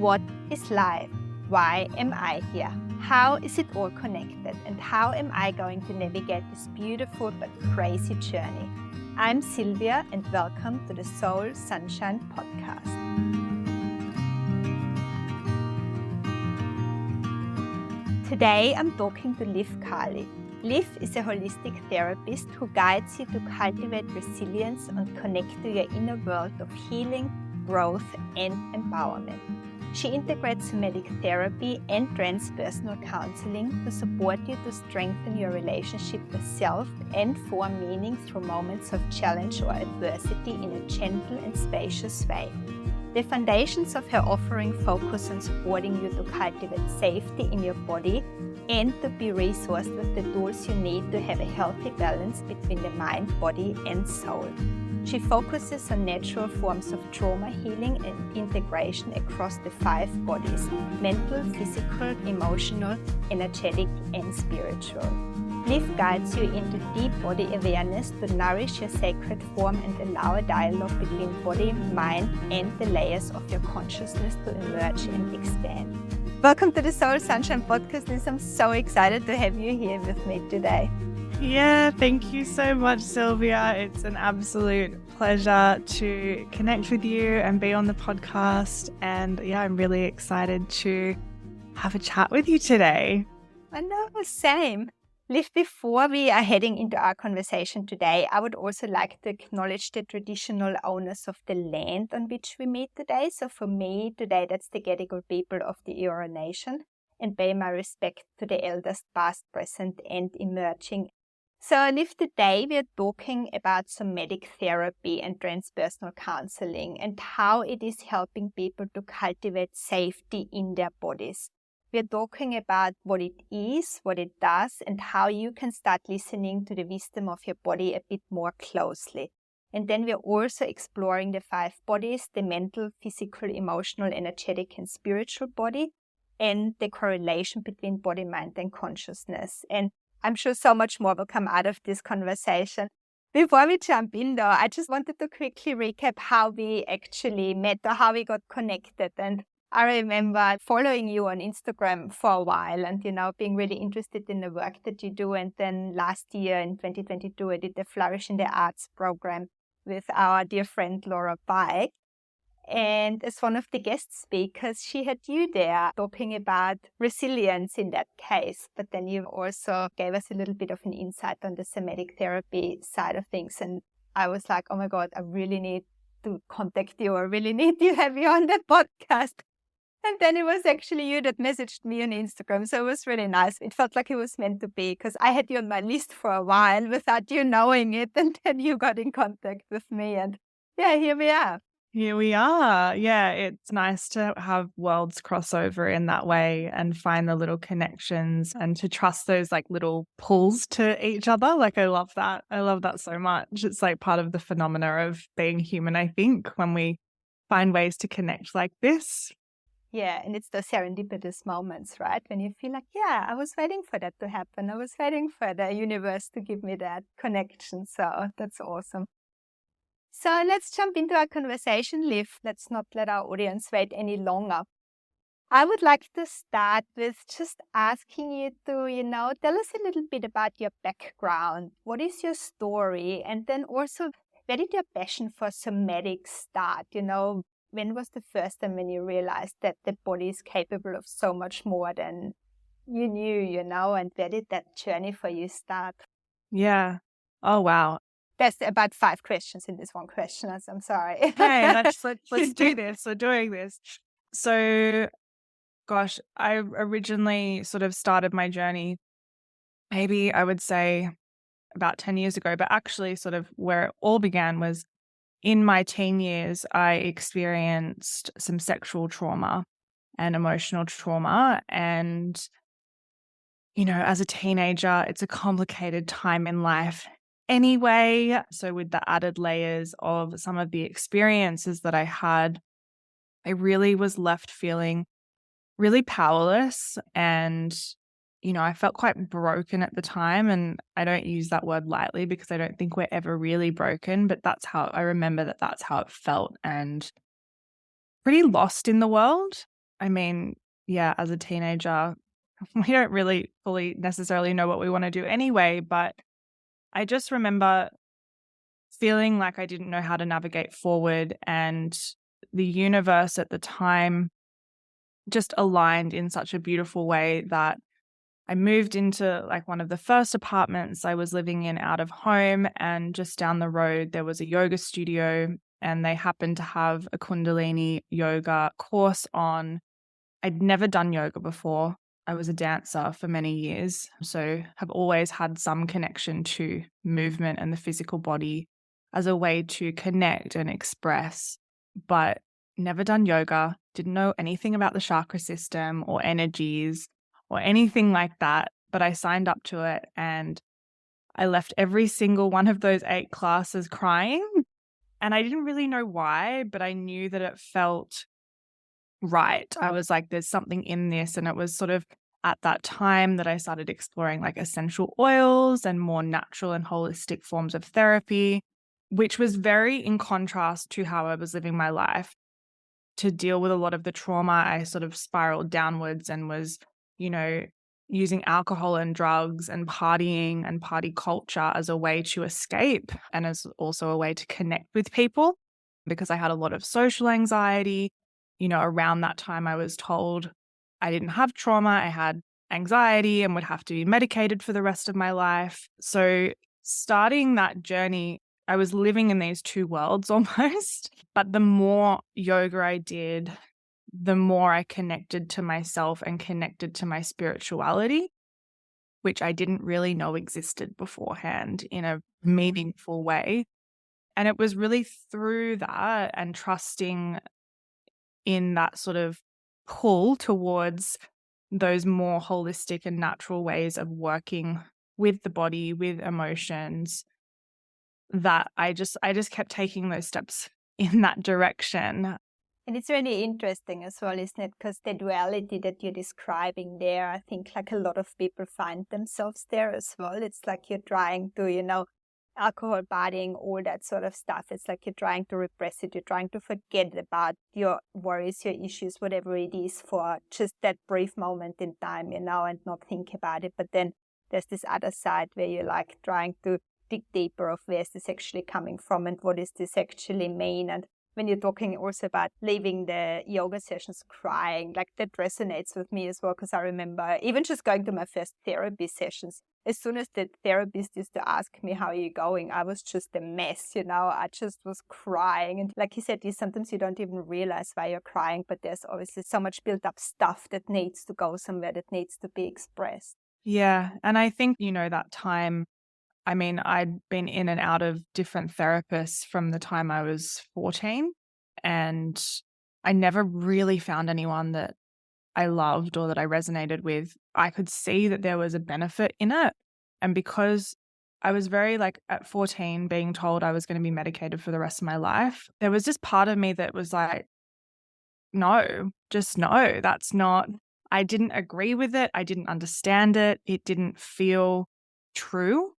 What is life? Why am I here? How is it all connected? And how am I going to navigate this beautiful but crazy journey? I'm Sylvia and welcome to the Soul Sunshine Podcast. Today I'm talking to Liv Kali. Liv is a holistic therapist who guides you to cultivate resilience and connect to your inner world of healing, growth and empowerment. She integrates somatic therapy and transpersonal counselling to support you to strengthen your relationship with self and form meaning through moments of challenge or adversity in a gentle and spacious way. The foundations of her offering focus on supporting you to cultivate safety in your body and to be resourced with the tools you need to have a healthy balance between the mind, body and soul. She focuses on natural forms of trauma healing and integration across the 5 bodies: mental, physical, emotional, energetic and spiritual. Liv guides you into deep body awareness to nourish your sacred form and allow a dialogue between body, mind and the layers of your consciousness to emerge and expand. Welcome to the Soul Sunshine Podcast, Liz. I'm so excited to have you here with me today. Yeah, thank you so much, Sylvia. It's an absolute pleasure to connect with you and be on the podcast. And yeah, I'm really excited to have a chat with you today. I know, same. Liv, before we are heading into our conversation today, I would also like to acknowledge the traditional owners of the land on which we meet today. So for me, today, that's the Gadigal people of the Eora Nation, and pay my respect to the elders past, present and emerging. So Liv, today we are talking about somatic therapy and transpersonal counselling and how it is helping people to cultivate safety in their bodies. We are talking about what it is, what it does, and how you can start listening to the wisdom of your body a bit more closely. And then we are also exploring the 5 bodies: the mental, physical, emotional, energetic and spiritual body, and the correlation between body, mind and consciousness. And I'm sure so much more will come out of this conversation. Before we jump in though, I just wanted to quickly recap how we actually met or how we got connected. And I remember following you on Instagram for a while and, being really interested in the work that you do. And then last year in 2022, I did the Flourish in the Arts program with our dear friend Laura Pike. And as one of the guest speakers, she had you there talking about resilience in that case. But then you also gave us a little bit of an insight on the somatic therapy side of things. And I was like, oh my God, I really need to contact you. I really need to have you on the podcast. And then it was actually you that messaged me on Instagram. So it was really nice. It felt like it was meant to be because I had you on my list for a while without you knowing it. And then you got in contact with me. And yeah, here we are. Here we are. Yeah, it's nice to have worlds cross over in that way and find the little connections and to trust those like little pulls to each other. Like I love that. I love that so much. It's like part of the phenomena of being human, I think, when we find ways to connect like this. Yeah, and it's the serendipitous moments, right? When you feel like, yeah, I was waiting for that to happen. I was waiting for the universe to give me that connection. So that's awesome. So let's jump into our conversation, Liv. Let's not let our audience wait any longer. I would like to start with just asking you to, tell us a little bit about your background. What is your story? And then also, where did your passion for somatic start? When was the first time when you realized that the body is capable of so much more than you knew, and where did that journey for you start? Yeah. Oh, wow. There's about 5 questions in this one question. I'm sorry. Hey, let's do this. We're doing this. So, gosh, I originally sort of started my journey, maybe I would say about 10 years ago, but actually sort of where it all began was in my teen years, I experienced some sexual trauma and emotional trauma. And, as a teenager, it's a complicated time in life anyway. So with the added layers of some of the experiences that I had, I really was left feeling really powerless and I felt quite broken at the time, and I don't use that word lightly because I don't think we're ever really broken, but that's how I remember that's how it felt, and pretty lost in the world. I mean, yeah, as a teenager, we don't really fully necessarily know what we want to do anyway, but I just remember feeling like I didn't know how to navigate forward, and the universe at the time just aligned in such a beautiful way that I moved into like one of the first apartments I was living in out of home, and just down the road there was a yoga studio, and they happened to have a Kundalini yoga course on. I'd never done yoga before. I was a dancer for many years, so have always had some connection to movement and the physical body as a way to connect and express, but never done yoga, didn't know anything about the chakra system or energies or anything like that. But I signed up to it, and I left every single one of those 8 classes crying. And I didn't really know why, but I knew that it felt right. I was like, there's something in this. And it was sort of at that time that I started exploring like essential oils and more natural and holistic forms of therapy, which was very in contrast to how I was living my life. To deal with a lot of the trauma, I sort of spiraled downwards and was, you know, using alcohol and drugs and partying and party culture as a way to escape, and as also a way to connect with people, because I had a lot of social anxiety. Around that time, I was told I didn't have trauma, I had anxiety and would have to be medicated for the rest of my life. So, starting that journey, I was living in these two worlds almost. But the more yoga I did, the more I connected to myself and connected to my spirituality, which I didn't really know existed beforehand in a meaningful way. And it was really through that and trusting in that sort of pull towards those more holistic and natural ways of working with the body, with emotions, that I just kept taking those steps in that direction. And it's really interesting as well, isn't it? Because the duality that you're describing there, I think like a lot of people find themselves there as well. It's like you're trying to, alcohol, partying, all that sort of stuff. It's like you're trying to repress it. You're trying to forget about your worries, your issues, whatever it is for just that brief moment in time, and not think about it. But then there's this other side where you're like trying to dig deeper of where is this actually coming from and what does this actually mean. And when you're talking also about leaving the yoga sessions crying, like that resonates with me as well, because I remember even just going to my first therapy sessions, as soon as the therapist used to ask me, how are you going? I was just a mess, I just was crying. And like you said, sometimes you don't even realize why you're crying, but there's obviously so much built up stuff that needs to go somewhere, that needs to be expressed. Yeah. And I think, that time, I mean, I'd been in and out of different therapists from the time I was 14, and I never really found anyone that I loved or that I resonated with. I could see that there was a benefit in it. And because I was very like at 14 being told I was going to be medicated for the rest of my life, there was just part of me that was like, no, just no, that's not, I didn't agree with it. I didn't understand it. It didn't feel true.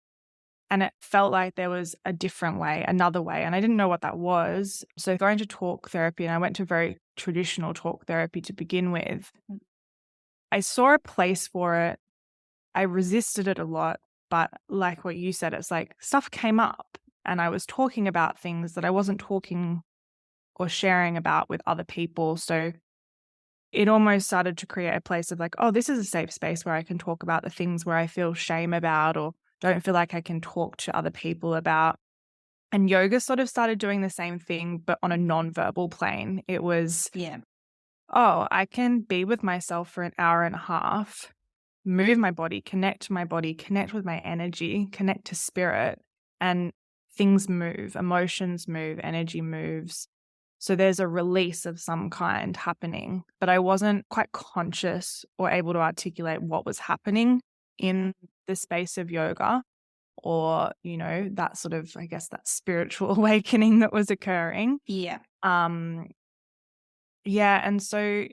And it felt like there was a different way, another way. And I didn't know what that was. So going to talk therapy, and I went to very traditional talk therapy to begin with, I saw a place for it. I resisted it a lot. But like what you said, it's like stuff came up and I was talking about things that I wasn't talking or sharing about with other people. So it almost started to create a place of like, oh, this is a safe space where I can talk about the things where I feel shame about or don't feel like I can talk to other people about. And yoga sort of started doing the same thing, but on a non-verbal plane. It was, oh, I can be with myself for an hour and a half, move my body, connect with my energy, connect to spirit, and things move, emotions move, energy moves. So there's a release of some kind happening, but I wasn't quite conscious or able to articulate what was happening in the space of yoga, or, that sort of, I guess, that spiritual awakening that was occurring. Yeah. Yeah. And so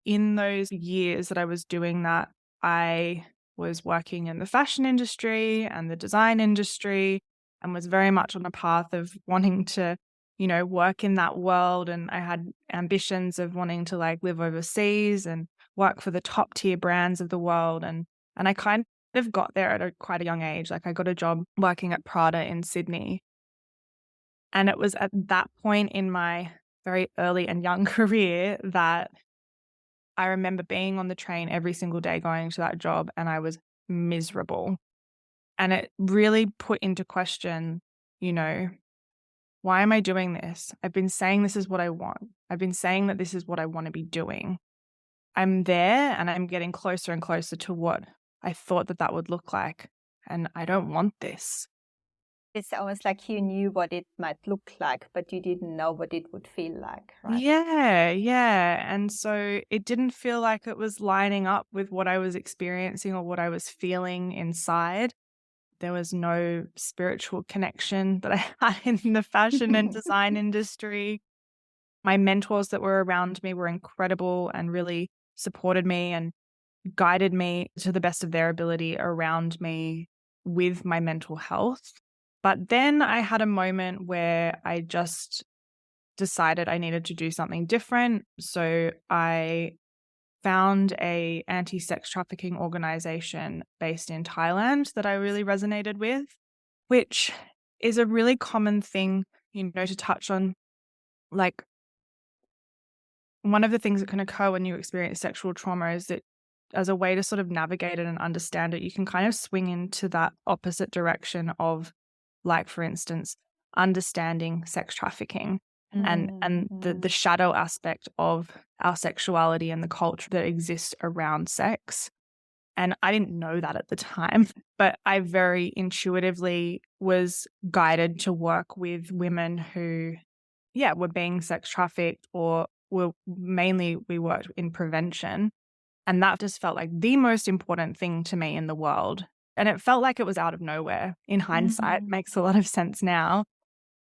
in those years that I was doing that, I was working in the fashion industry and the design industry, and was very much on a path of wanting to, work in that world, and I had ambitions of wanting to like live overseas and work for the top tier brands of the world. And I kind of got there at quite a young age. Like I got a job working at Prada in Sydney. And it was at that point in my very early and young career that I remember being on the train every single day going to that job, and I was miserable. And it really put into question, you know, why am I doing this? I've been saying this is what I want. I've been saying that this is what I want to be doing. I'm there and I'm getting closer and closer to what I thought that would look like. And I don't want this. It's almost like you knew what it might look like, but you didn't know what it would feel like, right? Yeah, yeah. And so it didn't feel like it was lining up with what I was experiencing or what I was feeling inside. There was no spiritual connection that I had in the fashion and design industry. My mentors that were around me were incredible and really supported me and guided me to the best of their ability around me with my mental health. But then I had a moment where I just decided I needed to do something different. So I found a anti-sex trafficking organization based in Thailand that I really resonated with, which is a really common thing, to touch on. Like, one of the things that can occur when you experience sexual trauma is that as a way to sort of navigate it and understand it, you can kind of swing into that opposite direction of, like, for instance, understanding sex trafficking and the shadow aspect of our sexuality and the culture that exists around sex. And I didn't know that at the time, but I very intuitively was guided to work with women who, were being sex trafficked, or we worked in prevention. And that just felt like the most important thing to me in the world. And it felt like it was out of nowhere. In hindsight, makes a lot of sense now.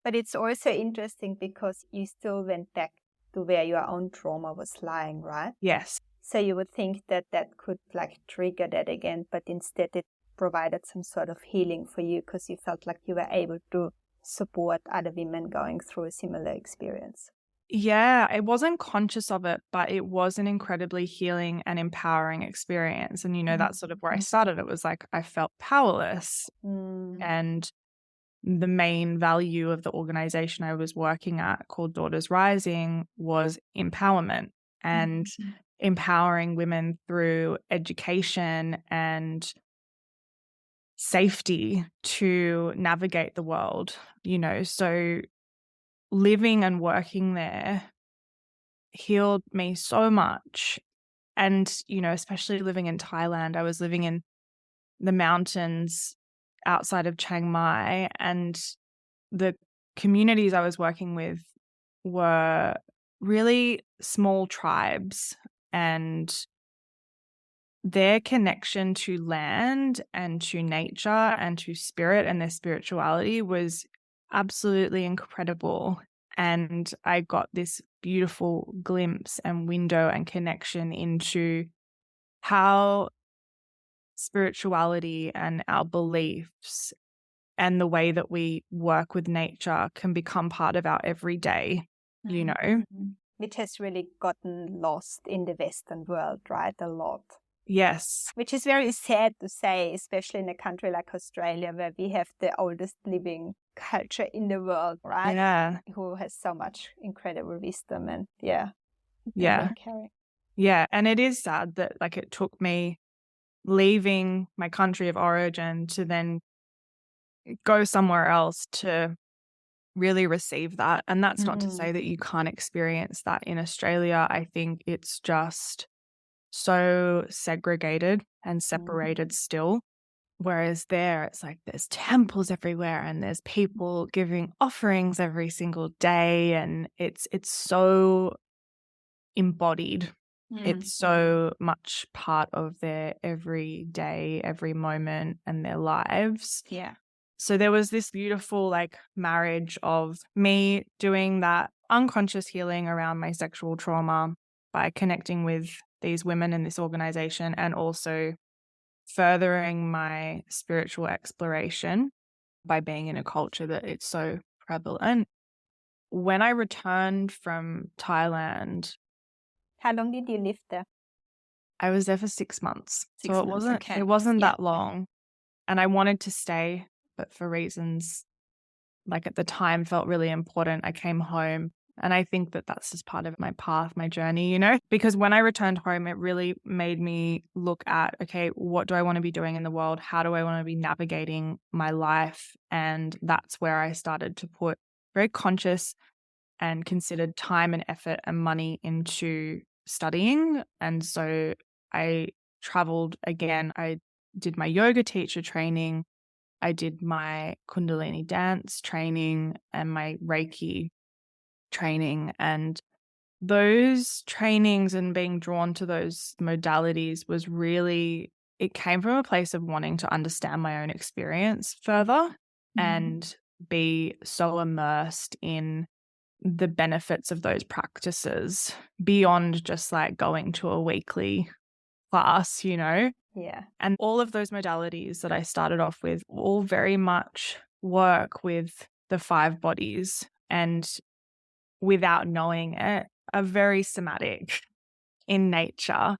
But it's also interesting because you still went back to where your own trauma was lying, right? Yes. So you would think that could like trigger that again, but instead it provided some sort of healing for you because you felt like you were able to support other women going through a similar experience. Yeah, I wasn't conscious of it, but it was an incredibly healing and empowering experience. And, that's sort of where I started. It was like I felt powerless. And the main value of the organization I was working at, called Daughters Rising, was empowerment and empowering women through education and safety to navigate the world, So living and working there healed me so much. And, especially living in Thailand, I was living in the mountains outside of Chiang Mai, and the communities I was working with were really small tribes, and their connection to land and to nature and to spirit and their spirituality was absolutely incredible. And I got this beautiful glimpse and window and connection into how spirituality and our beliefs and the way that we work with nature can become part of our everyday, Which has really gotten lost in the Western world, right? A lot. Yes. Which is very sad to say, especially in a country like Australia, where we have the oldest living culture in the world, right? Yeah. Who has so much incredible wisdom and yeah. Yeah. And it is sad that it took me leaving my country of origin to then go somewhere else to really receive that. And that's not to say that you can't experience that in Australia. I think it's just so segregated and separated still. Whereas there, it's like there's temples everywhere and there's people giving offerings every single day, and it's so embodied. It's so much part of their every day, every moment and their lives. Yeah. So there was this beautiful marriage of me doing that unconscious healing around my sexual trauma by connecting with these women in this organization, and also furthering my spiritual exploration by being in a culture that it's so prevalent. when I returned from Thailand, How long did you live there? I was there for 6 months. 6 So months, okay. it wasn't Yeah. that long. And I wanted to stay, but for reasons like at the time felt really important. I came home, and I think that that's just part of my path, my journey, because when I returned home, it really made me look at, okay, what do I want to be doing in the world? How do I want to be navigating my life? And that's where I started to put very conscious and considered time and effort and money into studying. And so I traveled again. I did my yoga teacher training. I did my Kundalini dance training and my Reiki training. And those trainings and being drawn to those modalities was really, it came from a place of wanting to understand my own experience further and be so immersed in the benefits of those practices beyond just like going to a weekly class. Yeah. And all of those modalities that I started off with all very much work with the 5 bodies, and without knowing it, are very somatic in nature.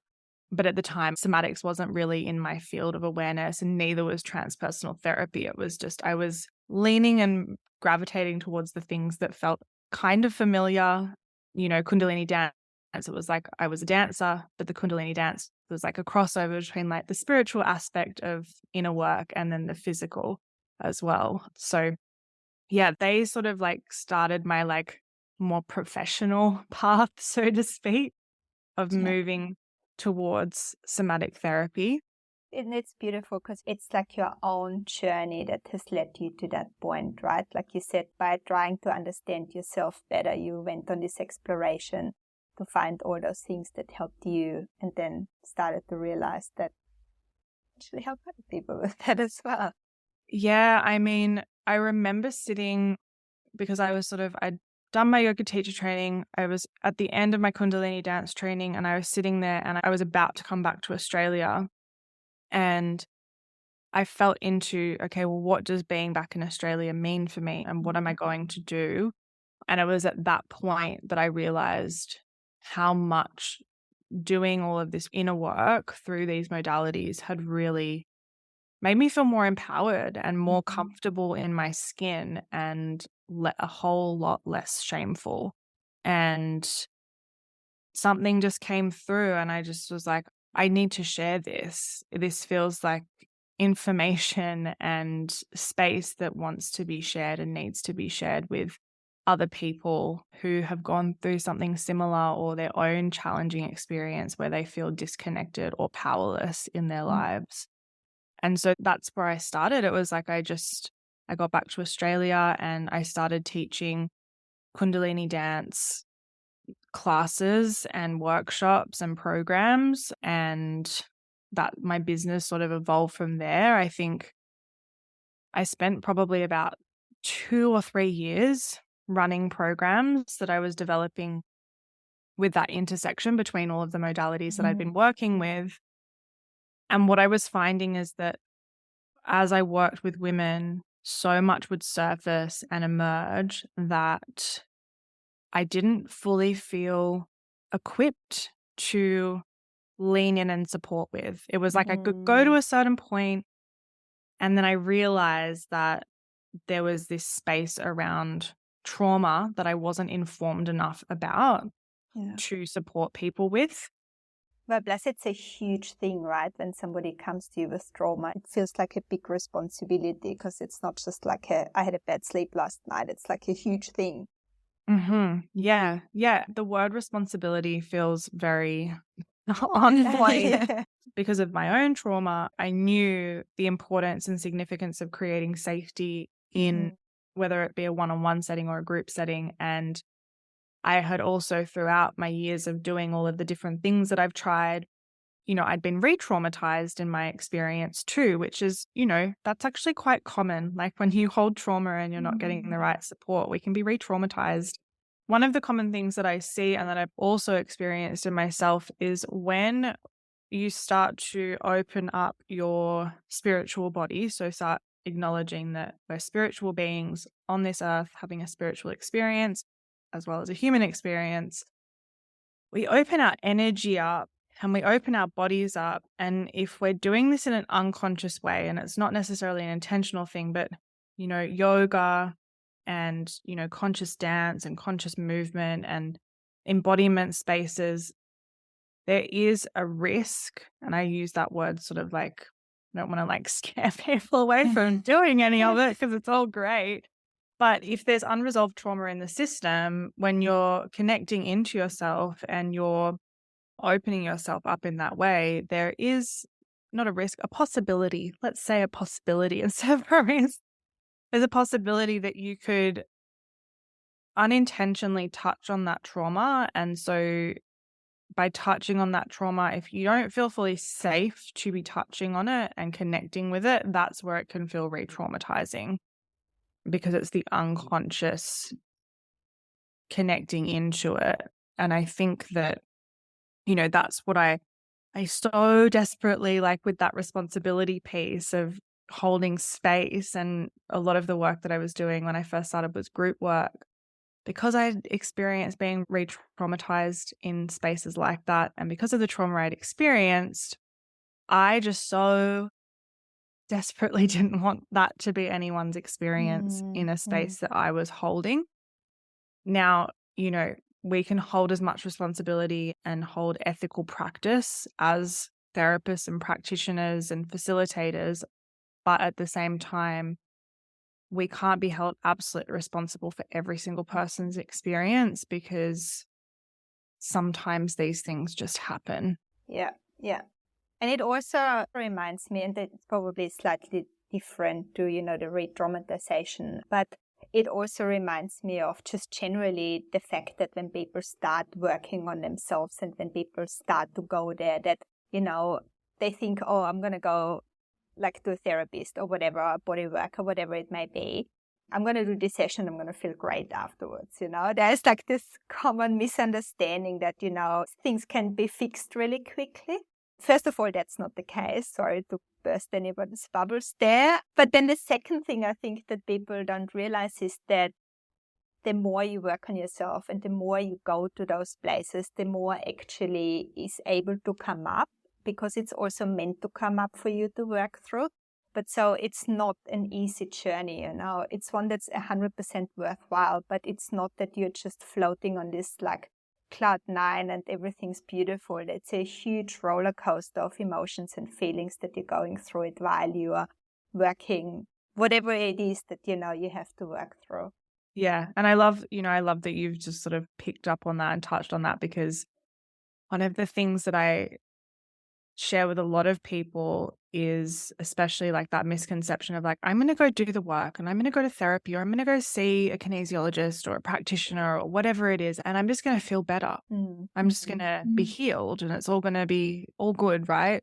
But at the time, somatics wasn't really in my field of awareness, and neither was transpersonal therapy. It was just, I was leaning and gravitating towards the things that felt kind of familiar. Kundalini dance, it was like I was a dancer, but the Kundalini dance was like a crossover between like the spiritual aspect of inner work and then the physical as well. So yeah, they sort of like started my like more professional path, so to speak, of Yeah. moving towards somatic therapy. And it's beautiful because it's like your own journey that has led you to that point, right? Like you said, by trying to understand yourself better, you went on this exploration to find all those things that helped you, and then started to realize that actually help other people with that as well. Yeah, I mean, I remember sitting, because I'd done my yoga teacher training. I was at the end of my Kundalini dance training, and I was sitting there and I was about to come back to Australia. And I felt into, okay, well, what does being back in Australia mean for me, and what am I going to do? And it was at that point that I realized how much doing all of this inner work through these modalities had really made me feel more empowered and more comfortable in my skin, and a whole lot less shameful. And something just came through, and I just was like, I need to share this. This feels like information and space that wants to be shared and needs to be shared with other people who have gone through something similar, or their own challenging experience where they feel disconnected or powerless in their lives. And so that's where I started. It was like I got back to Australia and I started teaching Kundalini dance classes and workshops and programs, and that my business sort of evolved from there. I think I spent probably about 2 or 3 years running programs that I was developing with that intersection between all of the modalities that I'd been working with. And what I was finding is that as I worked with women, so much would surface and emerge that I didn't fully feel equipped to lean in and support with. It was like I could go to a certain point, and then I realized that there was this space around trauma that I wasn't informed enough about to support people with. Well, bless, it's a huge thing, right? When somebody comes to you with trauma, it feels like a big responsibility, because it's not just like I had a bad sleep last night. It's like a huge thing. Yeah. Yeah. The word responsibility feels very on point. Because of my own trauma, I knew the importance and significance of creating safety in whether it be a one-on-one setting or a group setting. And I had also, throughout my years of doing all of the different things that I've tried, I'd been re-traumatized in my experience too, which is, that's actually quite common. Like when you hold trauma and you're not getting the right support, we can be re-traumatized. One of the common things that I see and that I've also experienced in myself is when you start to open up your spiritual body, so start acknowledging that we're spiritual beings on this earth having a spiritual experience, as well as a human experience, we open our energy up and we open our bodies up. And if we're doing this in an unconscious way, and it's not necessarily an intentional thing, but, yoga and, conscious dance and conscious movement and embodiment spaces, there is a risk. And I use that word sort of like, I don't want to scare people away from doing any of it because it's all great. But if there's unresolved trauma in the system, when you're connecting into yourself and you're opening yourself up in that way, there is not a risk, a possibility. Let's say a possibility instead of a risk. There's a possibility that you could unintentionally touch on that trauma. And so by touching on that trauma, if you don't feel fully safe to be touching on it and connecting with it, that's where it can feel re-traumatizing because it's the unconscious connecting into it. And I think that, that's what I so desperately like with that responsibility piece of holding space. And a lot of the work that I was doing when I first started was group work. Because I'd experienced being re-traumatized in spaces like that, and because of the trauma I'd experienced, I just so desperately didn't want that to be anyone's experience in a space that I was holding. Now, we can hold as much responsibility and hold ethical practice as therapists and practitioners and facilitators, but at the same time, we can't be held absolutely responsible for every single person's experience because sometimes these things just happen. Yeah. And it also reminds me, and it's probably slightly different to, the re-traumatization, but it also reminds me of just generally the fact that when people start working on themselves and when people start to go there, that, they think, oh, I'm going to go to a therapist or whatever, or body work or whatever it may be. I'm going to do this session. I'm going to feel great afterwards. There's this common misunderstanding that, things can be fixed really quickly. First of all, that's not the case. Sorry to burst anybody's bubbles there. But then the second thing I think that people don't realize is that the more you work on yourself and the more you go to those places, the more actually is able to come up, because it's also meant to come up for you to work through. But so it's not an easy journey, It's one that's 100% worthwhile, but it's not that you're just floating on this cloud nine and everything's beautiful. It's a huge roller coaster of emotions and feelings that you're going through it while you are working, whatever it is that, you have to work through. Yeah. And I love that you've just sort of picked up on that and touched on that, because one of the things that I share with a lot of people is especially that misconception of I'm going to go do the work and I'm going to go to therapy, or I'm going to go see a kinesiologist or a practitioner or whatever it is, and I'm just going to feel better. I'm just going to be healed and it's all going to be all good, right?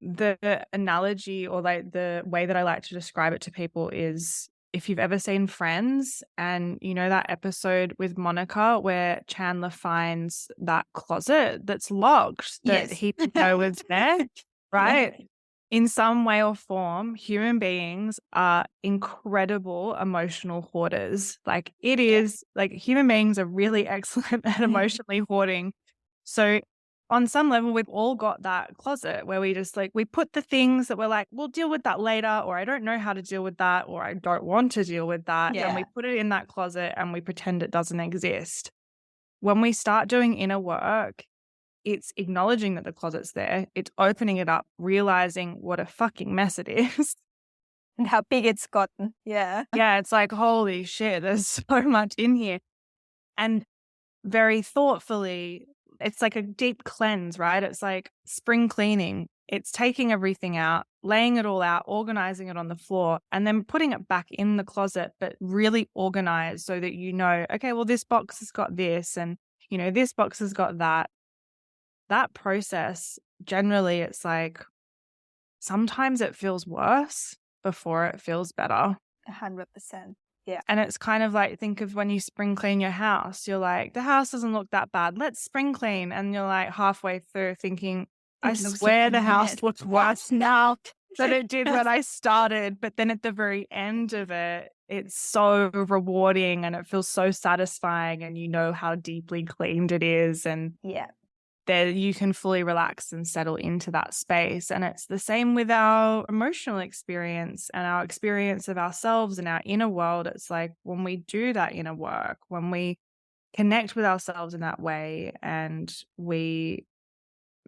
The analogy or the way that I like to describe it to people is, if you've ever seen Friends and that episode with Monica where Chandler finds that closet that's locked that he didn't know was there, right? Yeah. In some way or form, human beings are incredible emotional hoarders. Human beings are really excellent at emotionally hoarding. So on some level, we've all got that closet where we just we put the things that we're we'll deal with that later, or I don't know how to deal with that, or I don't want to deal with that. Yeah. And we put it in that closet and we pretend it doesn't exist. When we start doing inner work, it's acknowledging that the closet's there. It's opening it up, realizing what a fucking mess it is. And how big it's gotten. Yeah. Yeah. It's holy shit, there's so much in here. And very thoughtfully, it's a deep cleanse, right? It's spring cleaning. It's taking everything out, laying it all out, organizing it on the floor, and then putting it back in the closet, but really organized so that okay, well, this box has got this and, this box has got that. That process, generally, it's sometimes it feels worse before it feels better. 100%. Yeah. And it's kind of think of when you spring clean your house, you're the house doesn't look that bad, let's spring clean. And you're halfway through thinking, I swear the house looks worse now than it did when I started. But then at the very end of it, it's so rewarding and it feels so satisfying, and you know how deeply cleaned it is, and Yeah. there you can fully relax and settle into that space. And it's the same with our emotional experience and our experience of ourselves and our inner world. It's like when we do that inner work, when we connect with ourselves in that way and we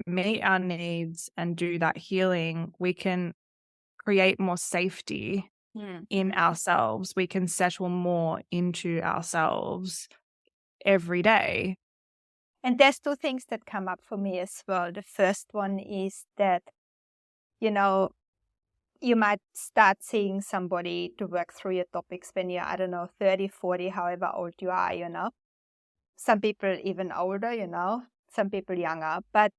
meet our needs and do that healing, we can create more safety in ourselves. We can settle more into ourselves every day. And there's two things that come up for me as well. The first one is that, you know, you might start seeing somebody to work through your topics when you're, I don't know, 30, 40, however old you are, you know. Some people even older, you know, some people younger. But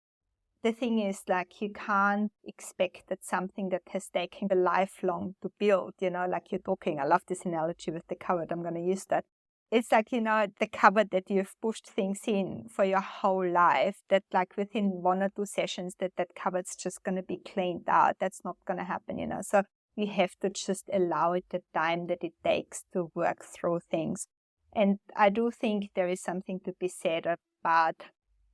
the thing is, like, you can't expect that something that has taken a lifelong to build, you know, like you're talking. I love this analogy with the cupboard. I'm going to use that. It's like, you know, the cupboard that you've pushed things in for your whole life, that like within 1 or 2 sessions that cupboard's just going to be cleaned out. That's not going to happen, you know. So we have to just allow it the time that it takes to work through things. And I do think there is something to be said about,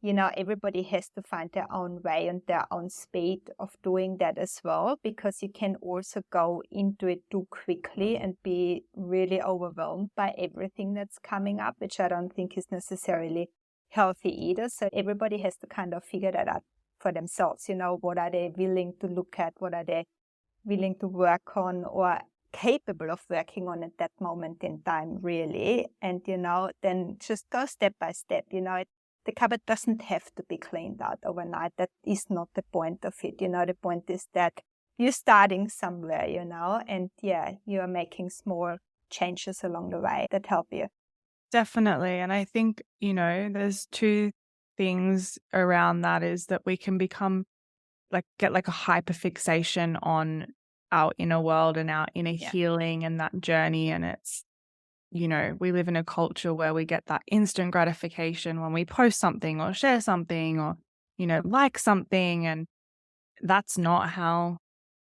you know, everybody has to find their own way and their own speed of doing that as well, because you can also go into it too quickly and be really overwhelmed by everything that's coming up, which I don't think is necessarily healthy either. So everybody has to kind of figure that out for themselves. You know, what are they willing to look at? What are they willing to work on or capable of working on at that moment in time, really? And, you know, then just go step by step. You know, the cupboard doesn't have to be cleaned out overnight. That is not the point of it. You know, the point is that you're starting somewhere, you know, and yeah, you're making small changes along the way that help you. Definitely. And I think, you know, there's two things around that, is that we can become get like a hyperfixation on our inner world and our inner healing and that journey. And it's, you know, we live in a culture where we get that instant gratification when we post something or share something or, you know, like something. And that's not how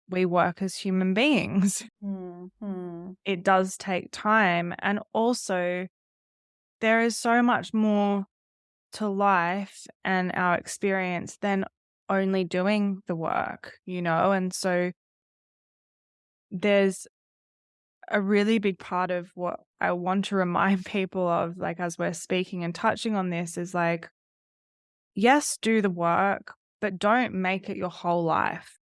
we work as human beings. Mm-hmm. It does take time. And also, there is so much more to life and our experience than only doing the work, you know? And so there's a really big part of what I want to remind people of, like, as we're speaking and touching on this, is like, yes, do the work, but don't make it your whole life,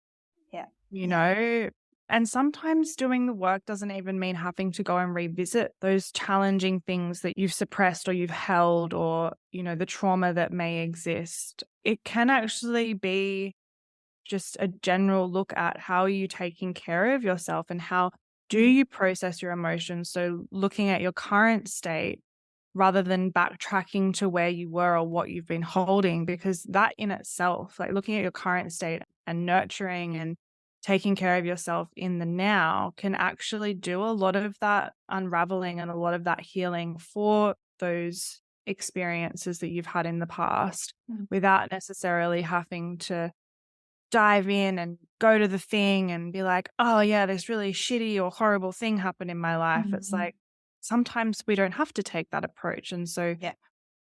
Yeah. you know? And sometimes doing the work doesn't even mean having to go and revisit those challenging things that you've suppressed or you've held, or, you know, the trauma that may exist. It can actually be just a general look at how are you taking care of yourself and how do you process your emotions. So looking at your current state rather than backtracking to where you were or what you've been holding, because that in itself, like looking at your current state and nurturing and taking care of yourself in the now, can actually do a lot of that unraveling and a lot of that healing for those experiences that you've had in the past, without necessarily having to dive in and go to the thing and be like, oh yeah, this really shitty or horrible thing happened in my life. It's like, sometimes we don't have to take that approach. And so,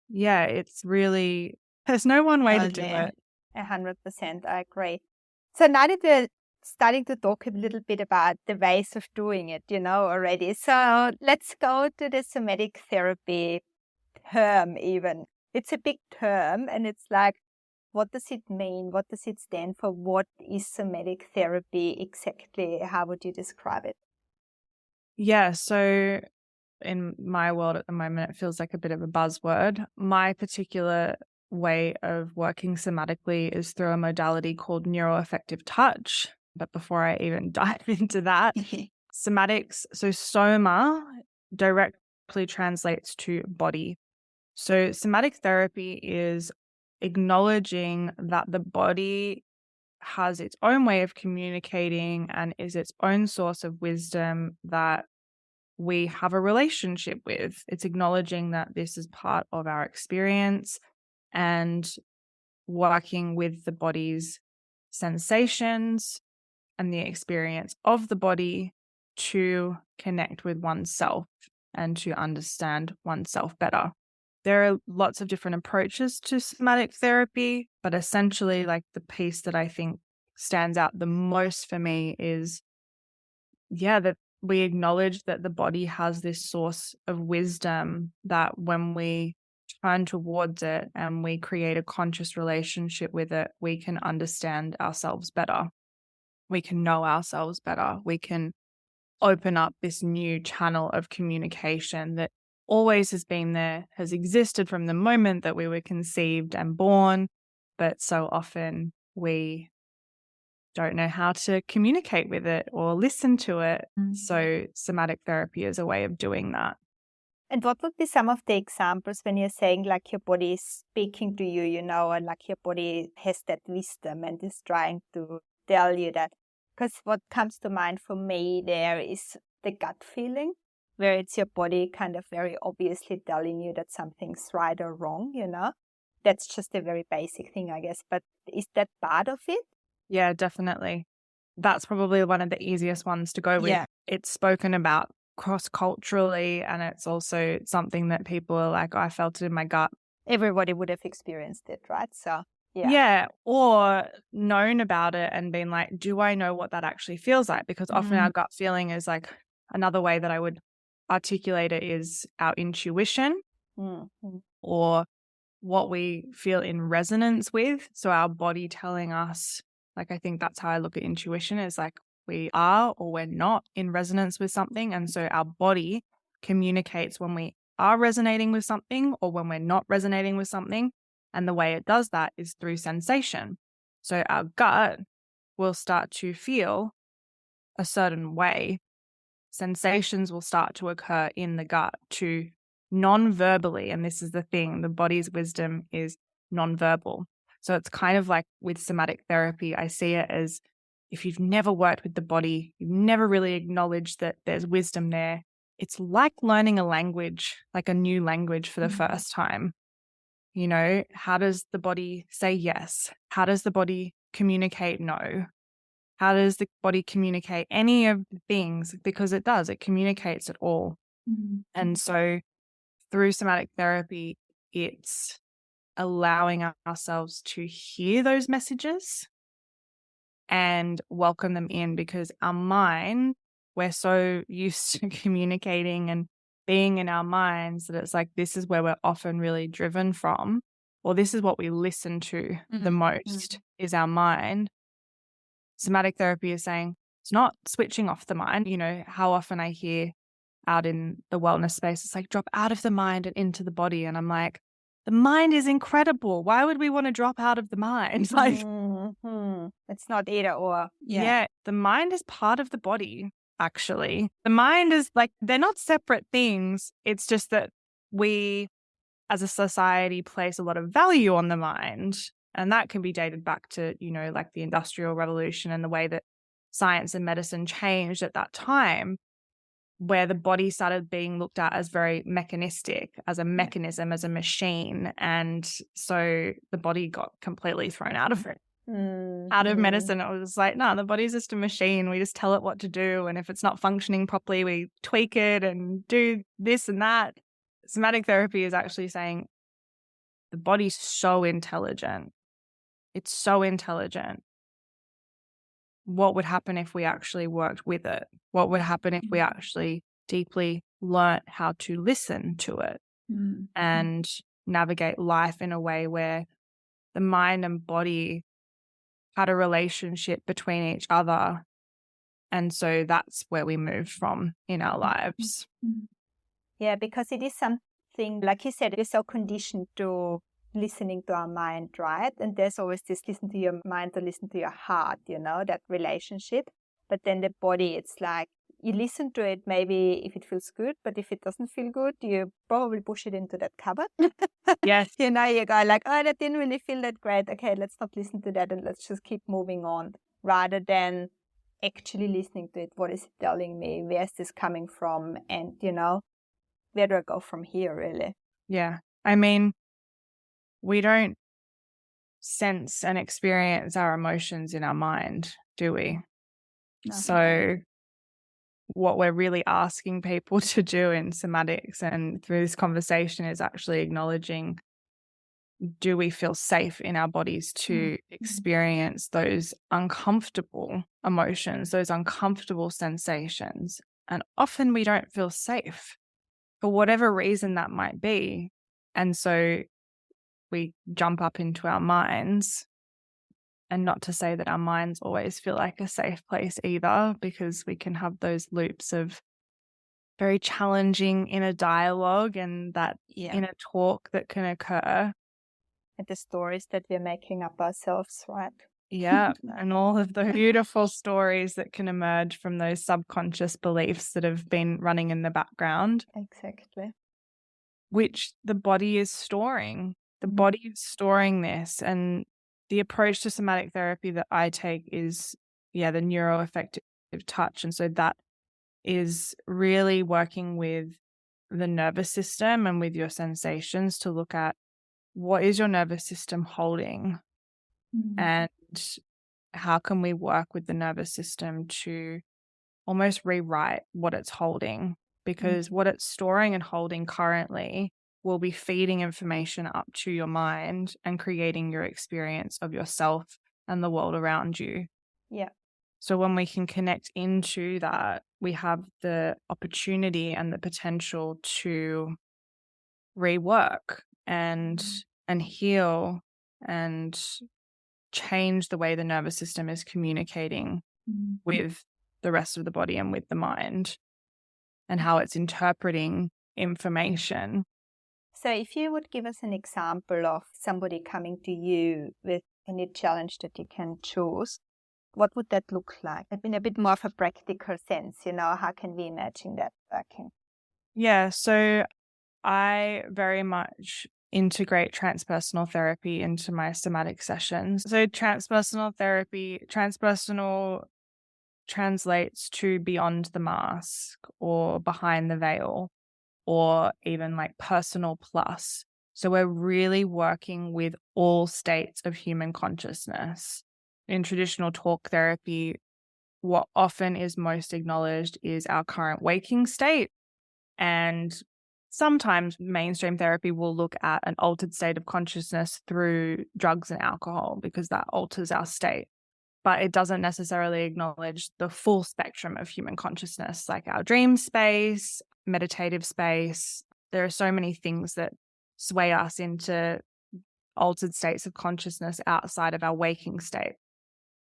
yeah, it's really, there's no one way to do it. 100%, I agree. So now that we're starting to talk a little bit about the ways of doing it, you know, already. So let's go to the somatic therapy term even. It's a big term and it's like, what does it mean? What does it stand for? What is somatic therapy exactly? How would you describe it? Yeah. So in my world at the moment, it feels like a bit of a buzzword. My particular way of working somatically is through a modality called neuroaffective touch. But before I even dive into that, somatics, so soma directly translates to body. So somatic therapy is acknowledging that the body has its own way of communicating and is its own source of wisdom that we have a relationship with. It's acknowledging that this is part of our experience and working with the body's sensations and the experience of the body to connect with oneself and to understand oneself better. There are lots of different approaches to somatic therapy, but essentially, like, the piece that I think stands out the most for me is, that we acknowledge that the body has this source of wisdom, that when we turn towards it and we create a conscious relationship with it, we can understand ourselves better. We can know ourselves better. We can open up this new channel of communication that always has been there, has existed from the moment that we were conceived and born, but so often we don't know how to communicate with it or listen to it. So somatic therapy is a way of doing that. And what would be some of the examples when you're saying like your body is speaking to you, or like your body has that wisdom and is trying to tell you that? Because what comes to mind for me there is the gut feeling, where it's your body kind of very obviously telling you that something's right or wrong, That's just a very basic thing, I guess. But is that part of it? Yeah, definitely. That's probably one of the easiest ones to go with. Yeah. It's spoken about cross-culturally, and it's also something that people are like, I felt it in my gut. Everybody would have experienced it, right? So, yeah. Yeah, or known about it and been like, do I know what that actually feels like? Because often our gut feeling is like, another way that I would articulate it is our intuition or what we feel in resonance with. So our body telling us, like, I think that's how I look at intuition, is like we are or we're not in resonance with something. And so our body communicates when we are resonating with something or when we're not resonating with something. And the way it does that is through sensation. So our gut will start to feel a certain way. Sensations will start to occur in the gut to non-verbally. And this is the thing, the body's wisdom is non-verbal. So it's kind of like with somatic therapy, I see it as, if you've never worked with the body, you've never really acknowledged that there's wisdom there. It's like learning a language, like a new language for the first time. How does the body say yes? How does the body communicate no? How does the body communicate any of the things? Because it does, it communicates it all. And so through somatic therapy, it's allowing ourselves to hear those messages and welcome them in, because our mind, we're so used to communicating and being in our minds that it's like, this is where we're often really driven from, or this is what we listen to the most is our mind. Somatic therapy is saying it's not switching off the mind. How often I hear out in the wellness space, it's like, drop out of the mind and into the body. And I'm like, the mind is incredible. Why would we want to drop out of the mind? Like, it's not either or. Yeah, the mind is part of the body, actually. The mind is like, they're not separate things. It's just that we, as a society, place a lot of value on the mind. And that can be dated back to, like the Industrial Revolution and the way that science and medicine changed at that time, where the body started being looked at as very mechanistic, as a mechanism, as a machine. And so the body got completely thrown out of it. Out of medicine. It was like, no, the body's just a machine. We just tell it what to do. And if it's not functioning properly, we tweak it and do this and that. Somatic therapy is actually saying the body's so intelligent. It's so intelligent. What would happen if we actually worked with it? What would happen if we actually deeply learnt how to listen to it and navigate life in a way where the mind and body had a relationship between each other? And so that's where we moved from in our lives. Yeah, because it is something, like you said, we're so conditioned to listening to our mind, right? And there's always this listen to your mind or listen to your heart, that relationship. But then the body, it's like you listen to it maybe if it feels good, but if it doesn't feel good, you probably push it into that cupboard. Yes. You go like, oh, that didn't really feel that great. Okay, let's not listen to that and let's just keep moving on, rather than actually listening to it. What is it telling me? Where's this coming from? And, where do I go from here, really? Yeah. I mean, we don't sense and experience our emotions in our mind, do we? No. So what we're really asking people to do in somatics and through this conversation is actually acknowledging, do we feel safe in our bodies to experience those uncomfortable emotions, those uncomfortable sensations? And often we don't feel safe for whatever reason that might be. And so we jump up into our minds. And not to say that our minds always feel like a safe place either, because we can have those loops of very challenging inner dialogue and that inner talk that can occur. And the stories that we're making up ourselves, right? Yeah. And all of the beautiful stories that can emerge from those subconscious beliefs that have been running in the background. Exactly. Which the body is storing. The body is storing this. And the approach to somatic therapy that I take is, the neuroaffective touch. And so that is really working with the nervous system and with your sensations to look at what is your nervous system holding and how can we work with the nervous system to almost rewrite what it's holding, because what it's storing and holding currently will be feeding information up to your mind and creating your experience of yourself and the world around you. Yeah. So when we can connect into that, we have the opportunity and the potential to rework and heal and change the way the nervous system is communicating with the rest of the body and with the mind and how it's interpreting information. So if you would give us an example of somebody coming to you with any challenge that you can choose, what would that look like? In a bit more of a practical sense, how can we imagine that working? Yeah, so I very much integrate transpersonal therapy into my somatic sessions. So transpersonal translates to beyond the mask or behind the veil or even like personal plus. So we're really working with all states of human consciousness. In traditional talk therapy, what often is most acknowledged is our current waking state. And sometimes mainstream therapy will look at an altered state of consciousness through drugs and alcohol because that alters our state. But it doesn't necessarily acknowledge the full spectrum of human consciousness, like our dream space, meditative space. There are so many things that sway us into altered states of consciousness outside of our waking state.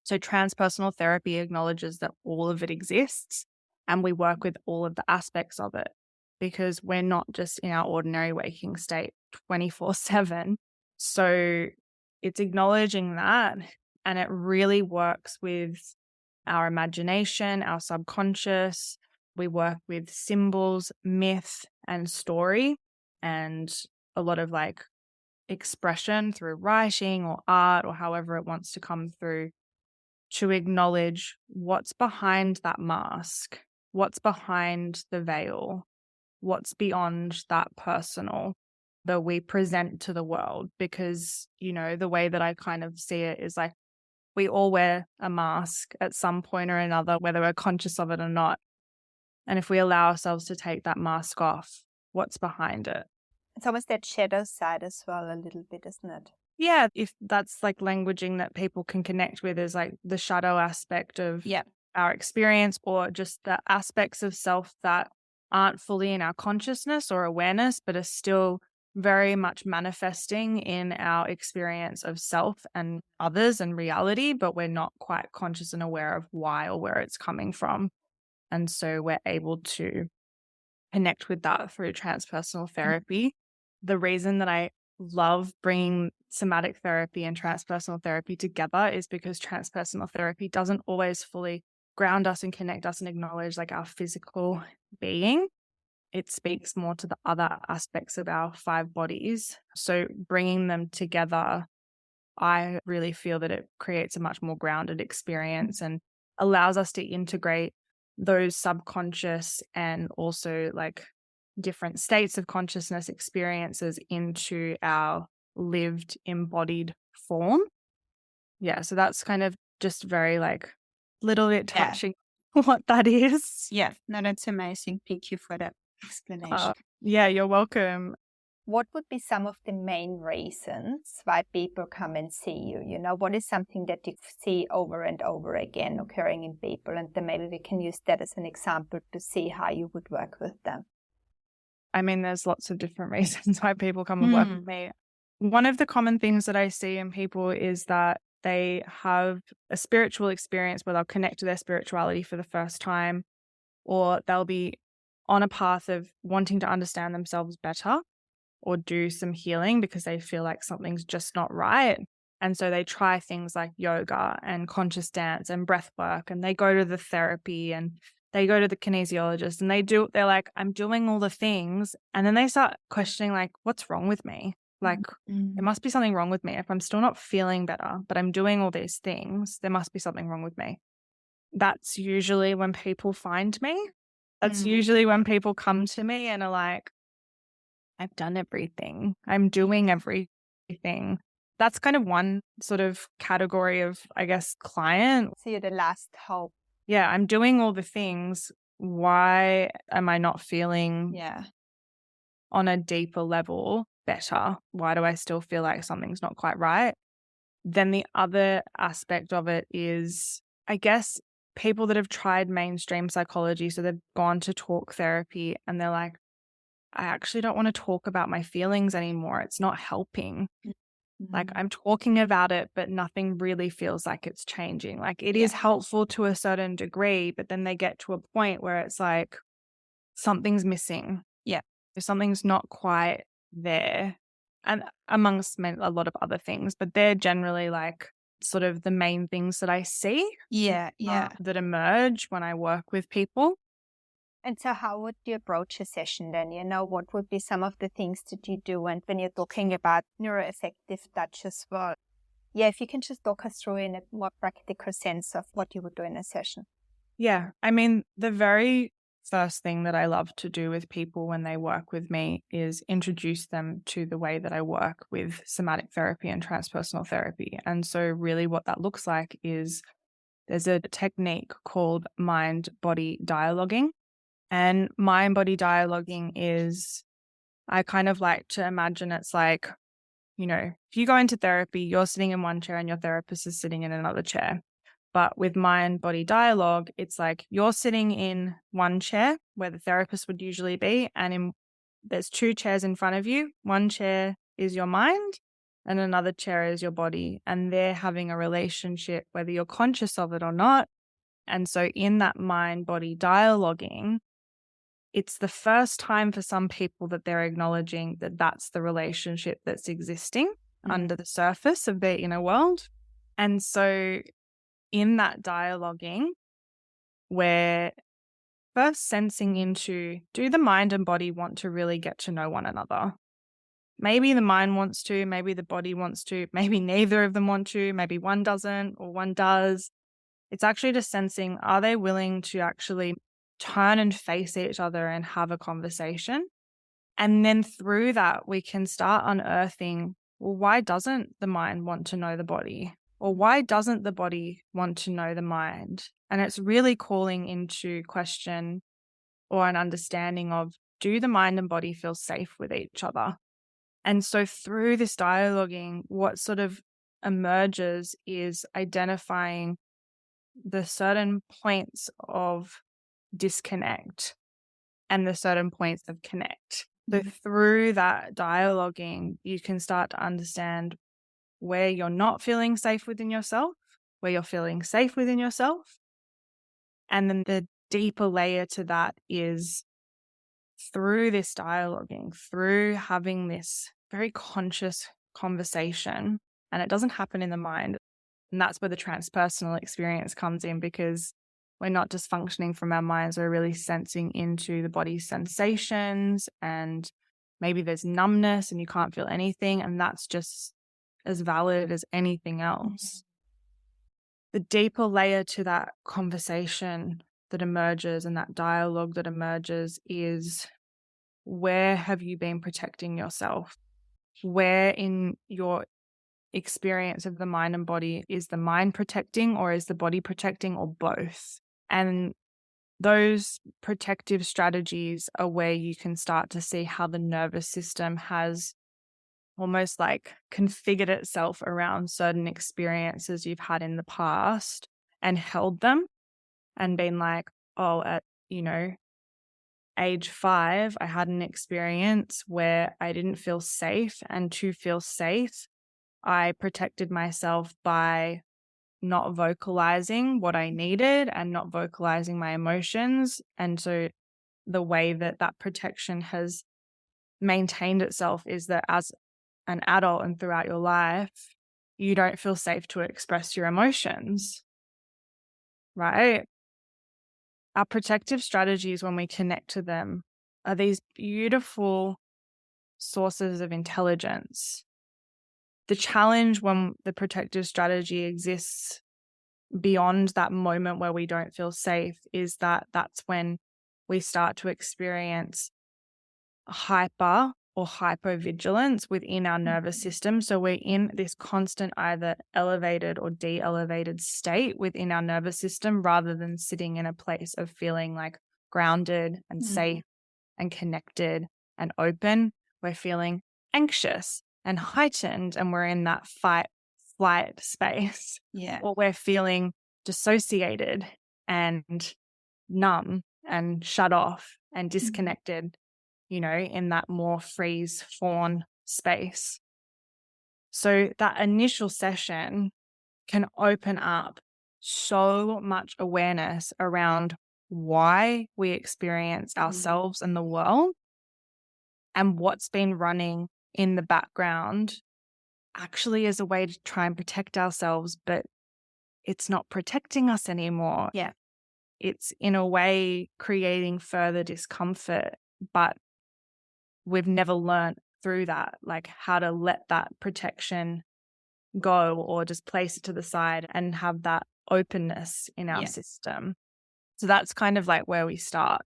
So transpersonal therapy acknowledges that all of it exists and we work with all of the aspects of it because we're not just in our ordinary waking state 24/7. So it's acknowledging that, and it really works with our imagination, our subconscious. We work with symbols, myth, and story, and a lot of like expression through writing or art or however it wants to come through to acknowledge what's behind that mask, what's behind the veil, what's beyond that personal that we present to the world. Because, the way that I kind of see it is like we all wear a mask at some point or another, whether we're conscious of it or not. And if we allow ourselves to take that mask off, what's behind it? It's almost that shadow side as well, a little bit, isn't it? Yeah, if that's like languaging that people can connect with is like the shadow aspect of our experience or just the aspects of self that aren't fully in our consciousness or awareness, but are still very much manifesting in our experience of self and others and reality, but we're not quite conscious and aware of why or where it's coming from. And so we're able to connect with that through transpersonal therapy. The reason that I love bringing somatic therapy and transpersonal therapy together is because transpersonal therapy doesn't always fully ground us and connect us and acknowledge like our physical being. It speaks more to the other aspects of our 5 bodies. So bringing them together, I really feel that it creates a much more grounded experience and allows us to integrate those subconscious and also like different states of consciousness experiences into our lived embodied form. Yeah, so that's kind of just very like little bit touching what that is. Yeah, no, that's amazing. Thank you for that explanation. Yeah, you're welcome. What would be some of the main reasons why people come and see you? You know, what is something that you see over and over again occurring in people? And then maybe we can use that as an example to see how you would work with them. I mean, there's lots of different reasons why people come and work with me. One of the common things that I see in people is that they have a spiritual experience where they'll connect to their spirituality for the first time, or they'll be on a path of wanting to understand themselves better or do some healing because they feel like something's just not right. And so they try things like yoga and conscious dance and breath work, and they go to the therapy and they go to the kinesiologist, and they're like, I'm doing all the things. And then they start questioning, like, what's wrong with me? Like, there must be something wrong with me. If I'm still not feeling better, but I'm doing all these things, there must be something wrong with me. That's usually when people find me. That's usually when people come to me and are like, I've done everything. I'm doing everything. That's kind of one sort of category of, I guess, client. So you're the last hope. Yeah, I'm doing all the things. Why am I not feeling on a deeper level better? Why do I still feel like something's not quite right? Then the other aspect of it is, I guess, people that have tried mainstream psychology. So they've gone to talk therapy and they're like, I actually don't want to talk about my feelings anymore. It's not helping. Like, I'm talking about it, but nothing really feels like it's changing. Like, it is helpful to a certain degree, but then they get to a point where it's like something's missing. Yeah. Something's not quite there. And amongst a lot of other things, but they're generally like sort of the main things that I see that emerge when I work with people. And so how would you approach a session then? You know, what would be some of the things that you do? And when you're talking about neuroaffective touch as well, if you can just talk us through in a more practical sense of what you would do in a session. Yeah, I mean, the very first thing that I love to do with people when they work with me is introduce them to the way that I work with somatic therapy and transpersonal therapy. And so really what that looks like is there's a technique called mind-body dialoguing. And mind-body dialoguing is, I kind of like to imagine it's like, you know, if you go into therapy, you're sitting in one chair and your therapist is sitting in another chair. But with mind-body dialogue, it's like you're sitting in one chair where the therapist would usually be, and there's two chairs in front of you. One chair is your mind and another chair is your body, and they're having a relationship whether you're conscious of it or not. And so in that mind-body dialoguing, it's the first time for some people that they're acknowledging that that's the relationship that's existing under the surface of their inner world. And so in that dialoguing, we're first sensing into, do the mind and body want to really get to know one another? Maybe the mind wants to, maybe the body wants to, maybe neither of them want to, maybe one doesn't or one does. It's actually just sensing, are they willing to actually turn and face each other and have a conversation? And then through that, we can start unearthing, well, why doesn't the mind want to know the body? Or why doesn't the body want to know the mind? And it's really calling into question or an understanding of, do the mind and body feel safe with each other? And so through this dialoguing, what sort of emerges is identifying the certain points of disconnect and the certain points of connect. So through that dialoguing, you can start to understand where you're not feeling safe within yourself, where you're feeling safe within yourself. And then the deeper layer to that is through this dialoguing, through having this very conscious conversation, and it doesn't happen in the mind. And that's where the transpersonal experience comes in, because we're not just functioning from our minds, we're really sensing into the body's sensations, and maybe there's numbness and you can't feel anything, and that's just as valid as anything else. The deeper layer to that conversation that emerges and that dialogue that emerges is, where have you been protecting yourself? Where in your experience of the mind and body is the mind protecting, or is the body protecting, or both? And those protective strategies are where you can start to see how the nervous system has almost like configured itself around certain experiences you've had in the past and held them and been like, oh, at, age 5, I had an experience where I didn't feel safe. And to feel safe, I protected myself by not vocalizing what I needed and not vocalizing my emotions. And so the way that that protection has maintained itself is that as an adult and throughout your life, you don't feel safe to express your emotions, right? Our protective strategies, when we connect to them, are these beautiful sources of intelligence. The challenge when the protective strategy exists beyond that moment where we don't feel safe is that that's when we start to experience hyper or hypovigilance within our nervous system. So we're in this constant either elevated or de-elevated state within our nervous system rather than sitting in a place of feeling like grounded and safe and connected and open. We're feeling anxious and heightened, and we're in that fight flight space. Yeah. Or we're feeling dissociated and numb and shut off and disconnected, in that more freeze fawn space. So that initial session can open up so much awareness around why we experience ourselves and the world and what's been running in the background actually as a way to try and protect ourselves, but it's not protecting us anymore. Yeah. It's in a way creating further discomfort, but we've never learned through that, like how to let that protection go or just place it to the side and have that openness in our system. So that's kind of like where we start.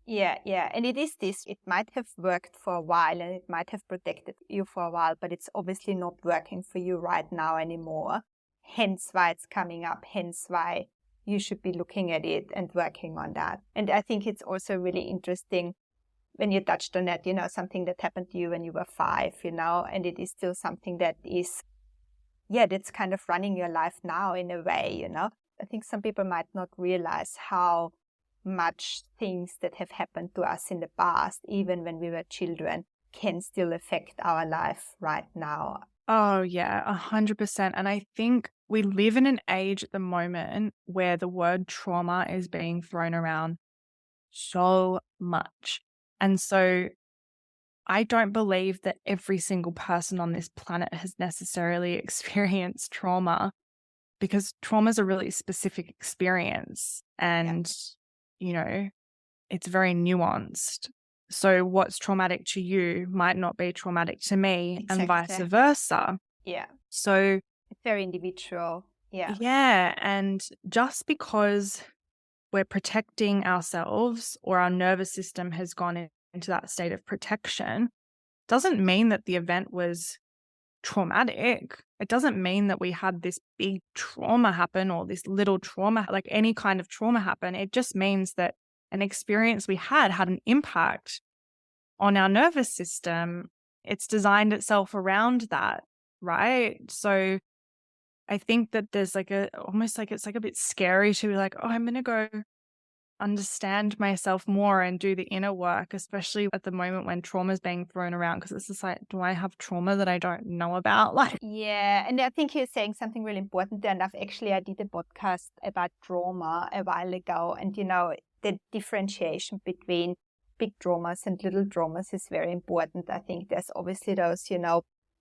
Yeah. And it might have worked for a while and it might have protected you for a while, but it's obviously not working for you right now anymore. Hence why it's coming up, hence why you should be looking at it and working on that. And I think it's also really interesting when you touched on that, something that happened to you when you were 5, and it is still something that is, that's kind of running your life now in a way, I think some people might not realize how much things that have happened to us in the past, even when we were children, can still affect our life right now. Oh, yeah, 100%. And I think we live in an age at the moment where the word trauma is being thrown around so much. And so I don't believe that every single person on this planet has necessarily experienced trauma, because trauma is a really specific experience and, it's very nuanced. So what's traumatic to you might not be traumatic to me and vice versa. Yeah. So it's very individual. Yeah. Yeah. And just because we're protecting ourselves or our nervous system has gone into that state of protection doesn't mean that the event was traumatic. It doesn't mean that we had this big trauma happen or this little trauma, like any kind of trauma happen. It just means that an experience we had an impact on our nervous system. It's designed itself around that, right? So I think that there's almost like it's like a bit scary to be like, oh, I'm going to go understand myself more and do the inner work, especially at the moment when trauma is being thrown around, because it's just like, do I have trauma that I don't know about? And I think you're saying something really important there. And I did a podcast about trauma a while ago, and the differentiation between big traumas and little traumas is very important. I think there's obviously those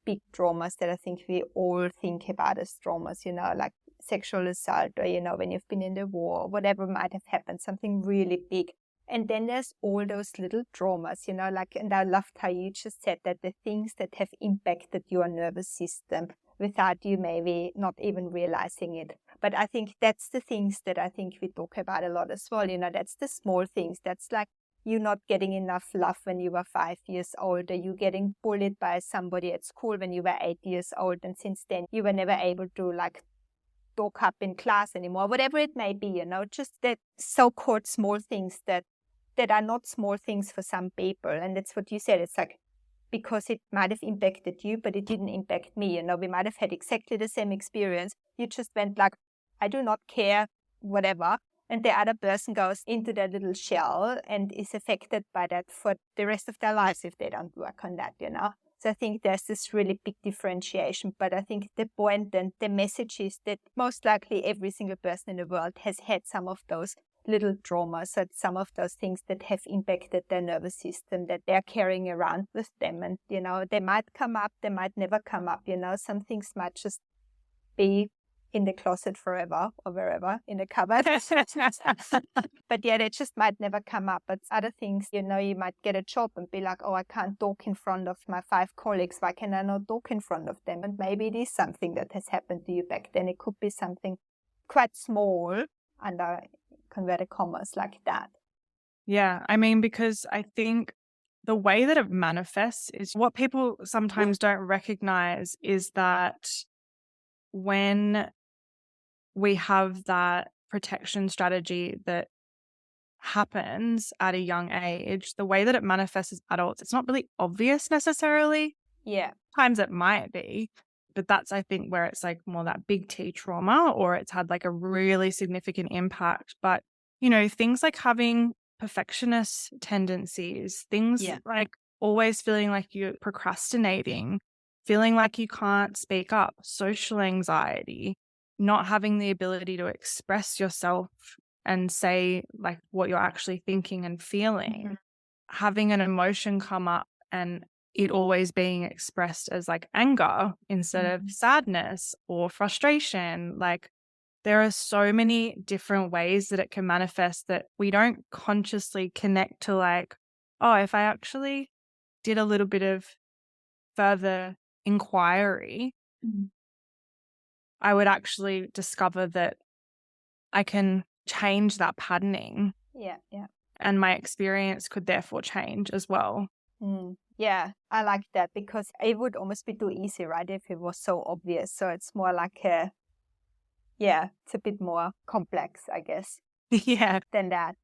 big traumas that I think we all think about as traumas, like sexual assault, or when you've been in the war, or whatever might have happened, something really big. And then there's all those little traumas, and I loved how you just said that the things that have impacted your nervous system without you maybe not even realizing it. But I think that's the things that I think we talk about a lot as well. That's the small things. That's like you not getting enough love when you were 5 years old, or you getting bullied by somebody at school when you were 8 years old. And since then, you were never able to talk up in class anymore, whatever it may be, just that so-called small things that are not small things for some people. And that's what you said. It's like, because it might have impacted you, but it didn't impact me. We might have had exactly the same experience. You just went like, I do not care, whatever. And the other person goes into their little shell and is affected by that for the rest of their lives if they don't work on that, So I think there's this really big differentiation. But I think the point and the message is that most likely every single person in the world has had some of those little traumas, and some of those things that have impacted their nervous system that they're carrying around with them. And, they might come up, they might never come up, some things might just be in the closet forever or wherever in the cupboard. But yeah, they just might never come up. But other things, you might get a job and be like, oh, I can't talk in front of my 5 colleagues. Why can I not talk in front of them? And maybe it is something that has happened to you back then. It could be something quite small under converted commas like that. Yeah, I mean, because I think the way that it manifests is what people sometimes don't recognize is that when we have that protection strategy that happens at a young age, the way that it manifests as adults, it's not really obvious necessarily. Yeah. Times it might be, but that's, I think, where it's like more that big T trauma, or it's had like a really significant impact. But, things like having perfectionist tendencies, things like always feeling like you're procrastinating, feeling like you can't speak up, social anxiety, not having the ability to express yourself and say like what you're actually thinking and feeling, having an emotion come up and it always being expressed as like anger instead of sadness or frustration. Like there are so many different ways that it can manifest that we don't consciously connect to like, oh, if I actually did a little bit of further inquiry, I would actually discover that I can change that patterning. Yeah. And my experience could therefore change as well. Yeah, I like that because it would almost be too easy, right? If it was so obvious. So it's more like it's a bit more complex, I guess. Yeah. Than that.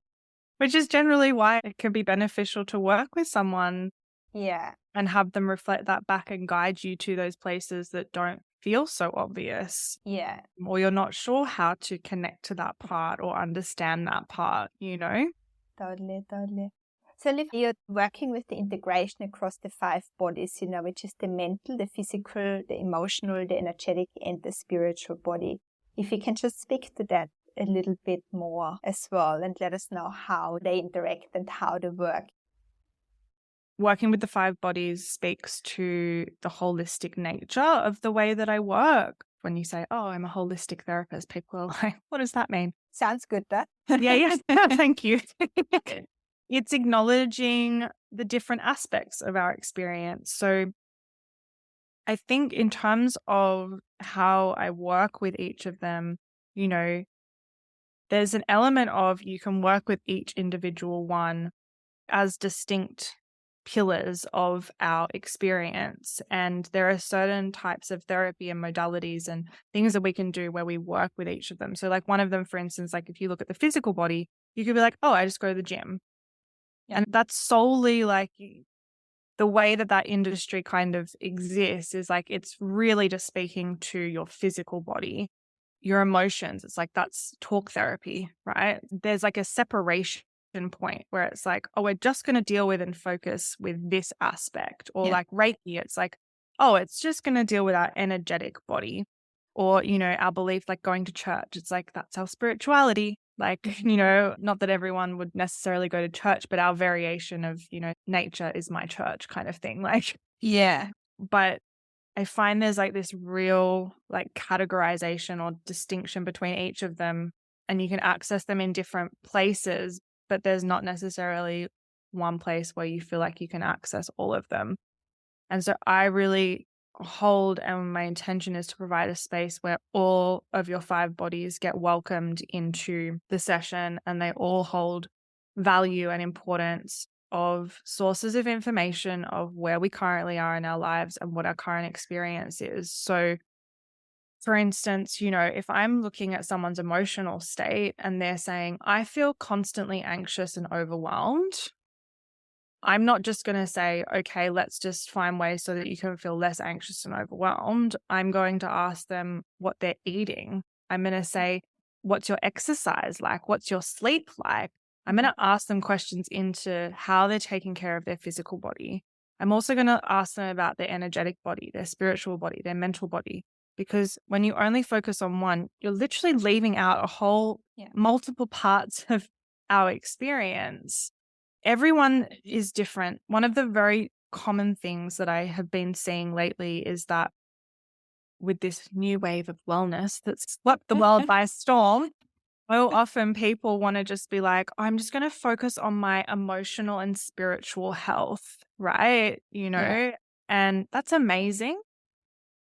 Which is generally why it can be beneficial to work with someone. Yeah. And have them reflect that back and guide you to those places that don't feel so obvious. Yeah. Or you're not sure how to connect to that part or understand that part, Totally. So, Liv, you're working with the integration across the 5 bodies, which is the mental, the physical, the emotional, the energetic, and the spiritual body. If you can just speak to that a little bit more as well and let us know how they interact and how they work. Working with the 5 bodies speaks to the holistic nature of the way that I work. When you say, oh, I'm a holistic therapist, people are like, what does that mean? Sounds good, though. Yeah. Thank you. It's acknowledging the different aspects of our experience. So I think in terms of how I work with each of them, there's an element of you can work with each individual one as distinct pillars of our experience. And there are certain types of therapy and modalities and things that we can do where we work with each of them. So like one of them, for instance, like if you look at the physical body, you could be like, oh, I just go to the gym. Yeah. And that's solely like the way that industry kind of exists is like, it's really just speaking to your physical body, your emotions. It's like, that's talk therapy, right? There's like a separation point where it's like, oh, we're just going to deal with and focus with this aspect. Or like Reiki, it's like, oh, it's just going to deal with our energetic body. Or, our belief, like going to church. It's like, that's our spirituality. Like, not that everyone would necessarily go to church, but our variation of, nature is my church kind of thing. Like, yeah. But I find there's like this real like categorization or distinction between each of them, and you can access them in different places, but there's not necessarily one place where you feel like you can access all of them. And so I really hold, and my intention is to provide a space where all of your 5 bodies get welcomed into the session and they all hold value and importance of sources of information of where we currently are in our lives and what our current experience is. So For instance, if I'm looking at someone's emotional state and they're saying, I feel constantly anxious and overwhelmed, I'm not just going to say, okay, let's just find ways so that you can feel less anxious and overwhelmed. I'm going to ask them what they're eating. I'm going to say, what's your exercise like? What's your sleep like? I'm going to ask them questions into how they're taking care of their physical body. I'm also going to ask them about their energetic body, their spiritual body, their mental body. Because when you only focus on one, you're literally leaving out a whole multiple parts of our experience. Everyone is different. One of the very common things that I have been seeing lately is that with this new wave of wellness that's swept the world by storm, so often people want to just be like, I'm just going to focus on my emotional and spiritual health, right? And that's amazing.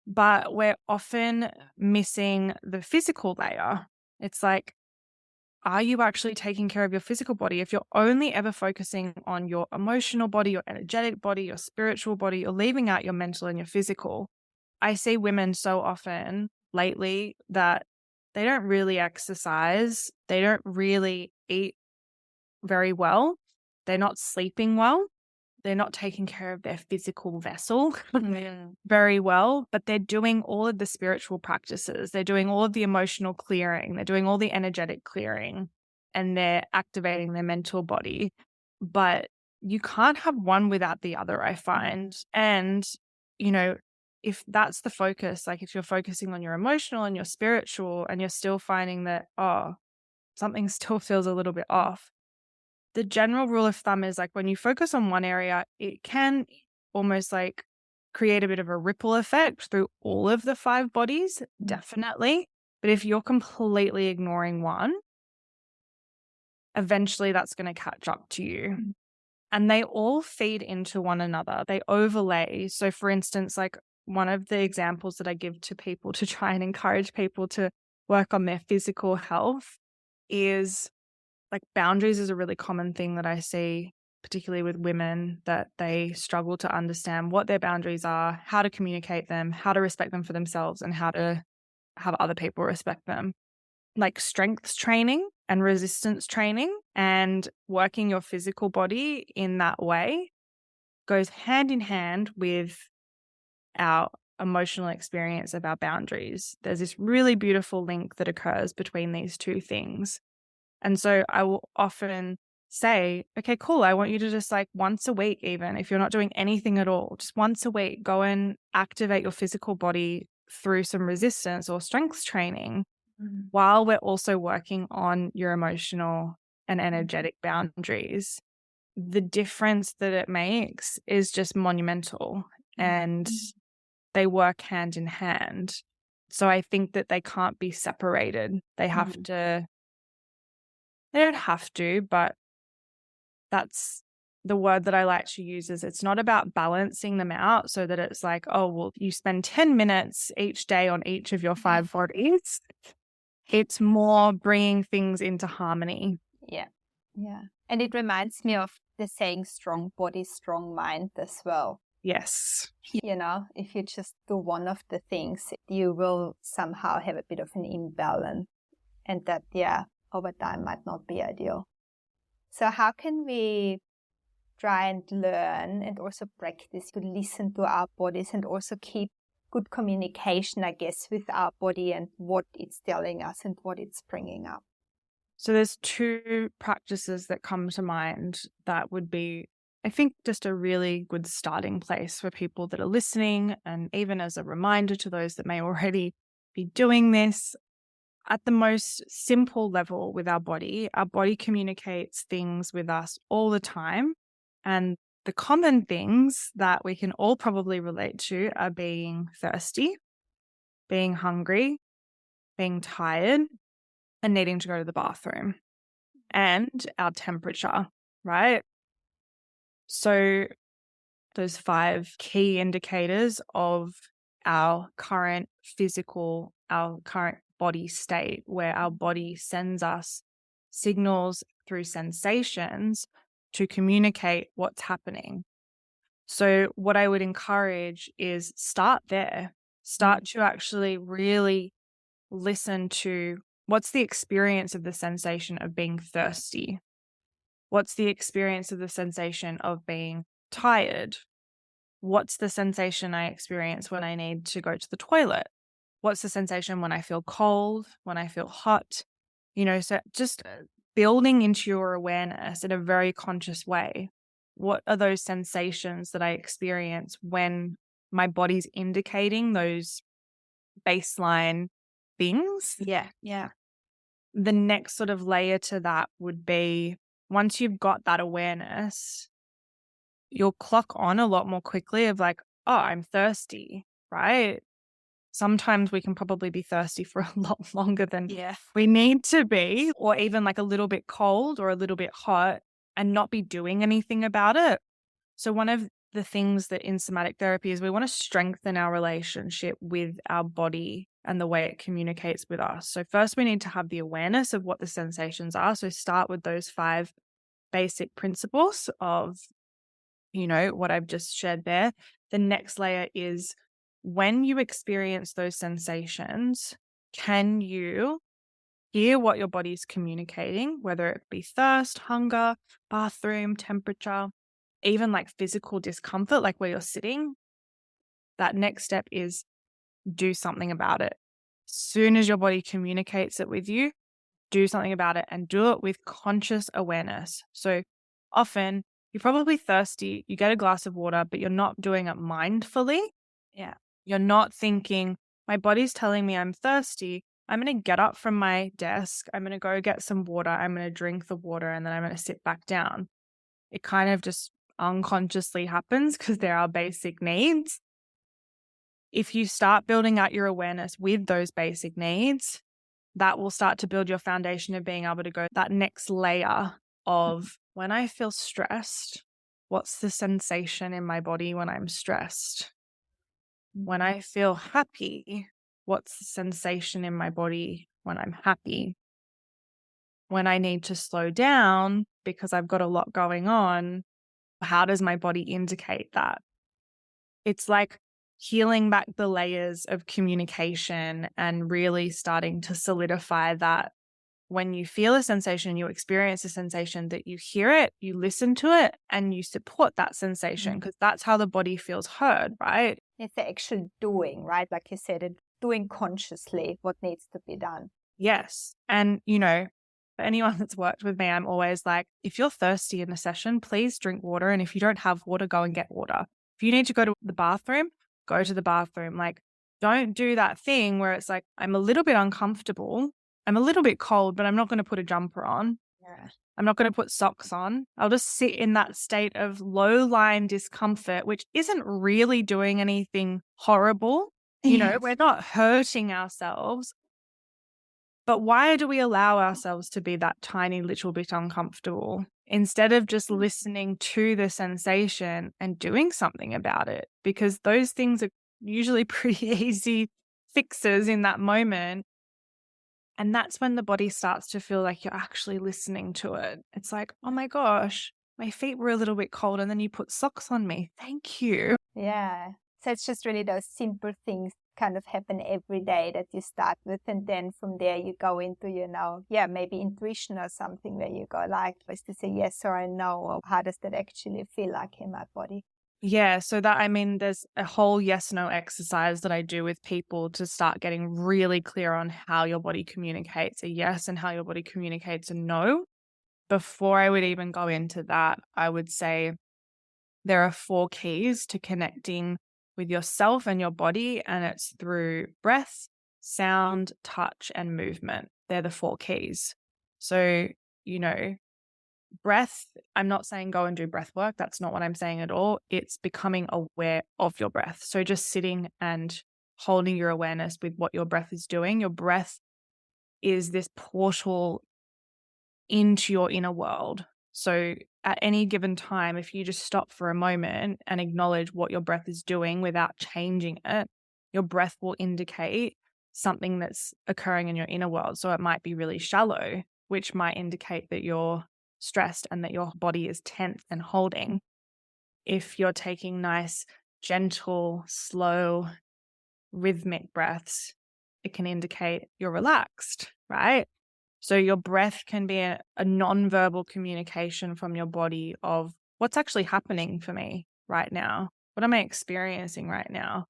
But we're often missing the physical layer. It's like, are you actually taking care of your physical body? If you're only ever focusing on your emotional body, your energetic body, your spiritual body, you're leaving out your mental and your physical. I see women so often lately that they don't really exercise. They don't really eat very well. They're not sleeping well. They're not taking care of their physical vessel very well, but they're doing all of the spiritual practices. They're doing all of the emotional clearing. They're doing all the energetic clearing, and they're activating their mental body. But you can't have one without the other, I find. And, if that's the focus, like if you're focusing on your emotional and your spiritual and you're still finding that, something still feels a little bit off, the general rule of thumb is like when you focus on one area, it can almost like create a bit of a ripple effect through all of the 5 bodies, definitely. But if you're completely ignoring one, eventually that's going to catch up to you. And they all feed into one another. They overlay. So for instance, like one of the examples that I give to people to try and encourage people to work on their physical health is like boundaries is a really common thing that I see, particularly with women, that they struggle to understand what their boundaries are, how to communicate them, how to respect them for themselves, and how to have other people respect them. Like strength training and resistance training and working your physical body in that way goes hand in hand with our emotional experience of our boundaries. There's this really beautiful link that occurs between these two things. And so I will often say, okay, cool. I want you to just like once a week, even if you're not doing anything at all, just once a week, go and activate your physical body through some resistance or strength training while we're also working on your emotional and energetic boundaries. The difference that it makes is just monumental, and they work hand in hand. So I think that they can't be separated. They don't have to, but that's the word that I like to use is it's not about balancing them out so that it's like, oh, well, you spend 10 minutes each day on each of your 5 bodies. It's more bringing things into harmony. Yeah. And it reminds me of the saying strong body, strong mind as well. Yes. If you just do one of the things, you will somehow have a bit of an imbalance. And that, over time might not be ideal. So how can we try and learn and also practice to listen to our bodies and also keep good communication, I guess, with our body and what it's telling us and what it's bringing up? So there's 2 practices that come to mind that would be, I think, just a really good starting place for people that are listening, and even as a reminder to those that may already be doing this. At the most simple level with our body communicates things with us all the time. And the common things that we can all probably relate to are being thirsty, being hungry, being tired, and needing to go to the bathroom, and our temperature, right? So those 5 key indicators of our current body state, where our body sends us signals through sensations to communicate what's happening. So what I would encourage is start there. Start to actually really listen to what's the experience of the sensation of being thirsty? What's the experience of the sensation of being tired? What's the sensation I experience when I need to go to the toilet? What's the sensation when I feel cold, when I feel hot? So just building into your awareness in a very conscious way. What are those sensations that I experience when my body's indicating those baseline things? Yeah. Yeah. The next sort of layer to that would be, once you've got that awareness, you'll clock on a lot more quickly of like, oh, I'm thirsty, right? Sometimes we can probably be thirsty for a lot longer than Yeah. we need to be, or even like a little bit cold or a little bit hot and not be doing anything about it. So one of the things that in somatic therapy is we want to strengthen our relationship with our body and the way it communicates with us. So first we need to have the awareness of what the sensations are. So start with those 5 basic principles of, what I've just shared there. The next layer is, when you experience those sensations, can you hear what your body's communicating, whether it be thirst, hunger, bathroom, temperature, even like physical discomfort, like where you're sitting? That next step is do something about it. Soon as your body communicates it with you, do something about it and do it with conscious awareness. So often you're probably thirsty, you get a glass of water, but you're not doing it mindfully. Yeah. You're not thinking, my body's telling me I'm thirsty. I'm going to get up from my desk. I'm going to go get some water. I'm going to drink the water and then I'm going to sit back down. It kind of just unconsciously happens because they're our basic needs. If you start building out your awareness with those basic needs, that will start to build your foundation of being able to go that next layer of, when I feel stressed, what's the sensation in my body when I'm stressed? When I feel happy, what's the sensation in my body when I'm happy? When I need to slow down because I've got a lot going on, how does my body indicate that? It's like healing back the layers of communication and really starting to solidify that when you feel a sensation, you experience a sensation, that you hear it, you listen to it, and you support that sensation, because that's how the body feels heard, right? It's the actual doing, right? Like you said, it doing consciously what needs to be done. Yes. And, for anyone that's worked with me, I'm always like, if you're thirsty in a session, please drink water. And if you don't have water, go and get water. If you need to go to the bathroom, go to the bathroom. Like, don't do that thing where it's like, I'm a little bit uncomfortable. I'm a little bit cold, but I'm not going to put a jumper on. Yeah. I'm not going to put socks on. I'll just sit in that state of low-lying discomfort, which isn't really doing anything horrible. We're not hurting ourselves. But why do we allow ourselves to be that tiny little bit uncomfortable instead of just listening to the sensation and doing something about it? Because those things are usually pretty easy fixes in that moment. And that's when the body starts to feel like you're actually listening to it. It's like, oh my gosh, my feet were a little bit cold and then you put socks on me. Thank you. Yeah. So it's just really those simple things kind of happen every day that you start with. And then from there you go into, maybe intuition or something where you go like, is this a yes or a no? Or how does that actually feel like in my body? Yeah, so there's a whole yes/no exercise that I do with people to start getting really clear on how your body communicates a yes and how your body communicates a no. Before I would even go into that, I would say there are 4 keys to connecting with yourself and your body, and it's through breath, sound, touch, and movement. They're the 4 keys. So, breath, I'm not saying go and do breath work. That's not what I'm saying at all. It's becoming aware of your breath. So just sitting and holding your awareness with what your breath is doing. Your breath is this portal into your inner world. So at any given time, if you just stop for a moment and acknowledge what your breath is doing without changing it, your breath will indicate something that's occurring in your inner world. So it might be really shallow, which might indicate that you're stressed and that your body is tense and holding. If you're taking nice, gentle, slow, rhythmic breaths, it can indicate you're relaxed, right? So your breath can be a non-verbal communication from your body of what's actually happening for me right now. What am I experiencing right now?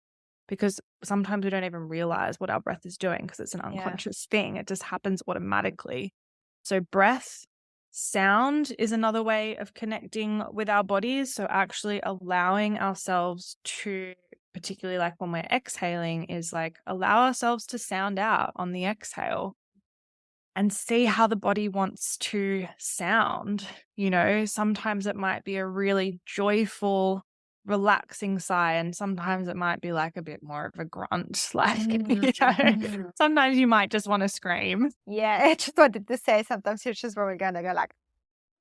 Because sometimes we don't even realize what our breath is doing because it's an unconscious thing. It just happens automatically. So breath, sound is another way of connecting with our bodies. So actually allowing ourselves to, particularly like when we're exhaling, is like allow ourselves to sound out on the exhale and see how the body wants to sound. You know, sometimes it might be a really joyful, relaxing sigh, and sometimes it might be like a bit more of a grunt. Like, sometimes you might just want to scream. Yeah, I just wanted to say sometimes you're just probably gonna go like,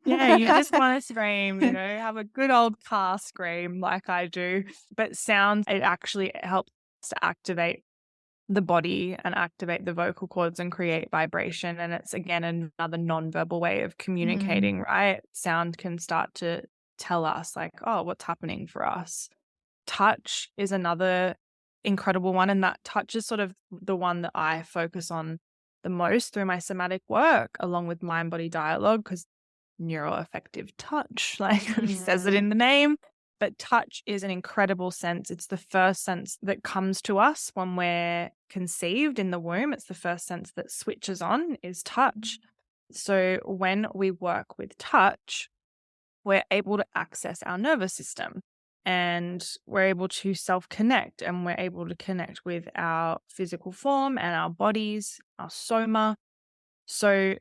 Yeah, you just want to scream, you know, have a good old car scream like I do. But sound, it actually helps to activate the body and activate the vocal cords and create vibration. And it's again another nonverbal way of communicating, right? Sound can start to tell us like, oh, what's happening for us. Touch is another incredible one. And that touch is sort of the one that I focus on the most through my somatic work, along with mind body dialogue, because neuroaffective touch, like it says it in the name. But touch is an incredible sense. It's the first sense that comes to us when we're conceived in the womb. It's the first sense that switches on is touch. So when we work with touch, we're able to access our nervous system and we're able to self-connect and we're able to connect with our physical form and our bodies, our soma. So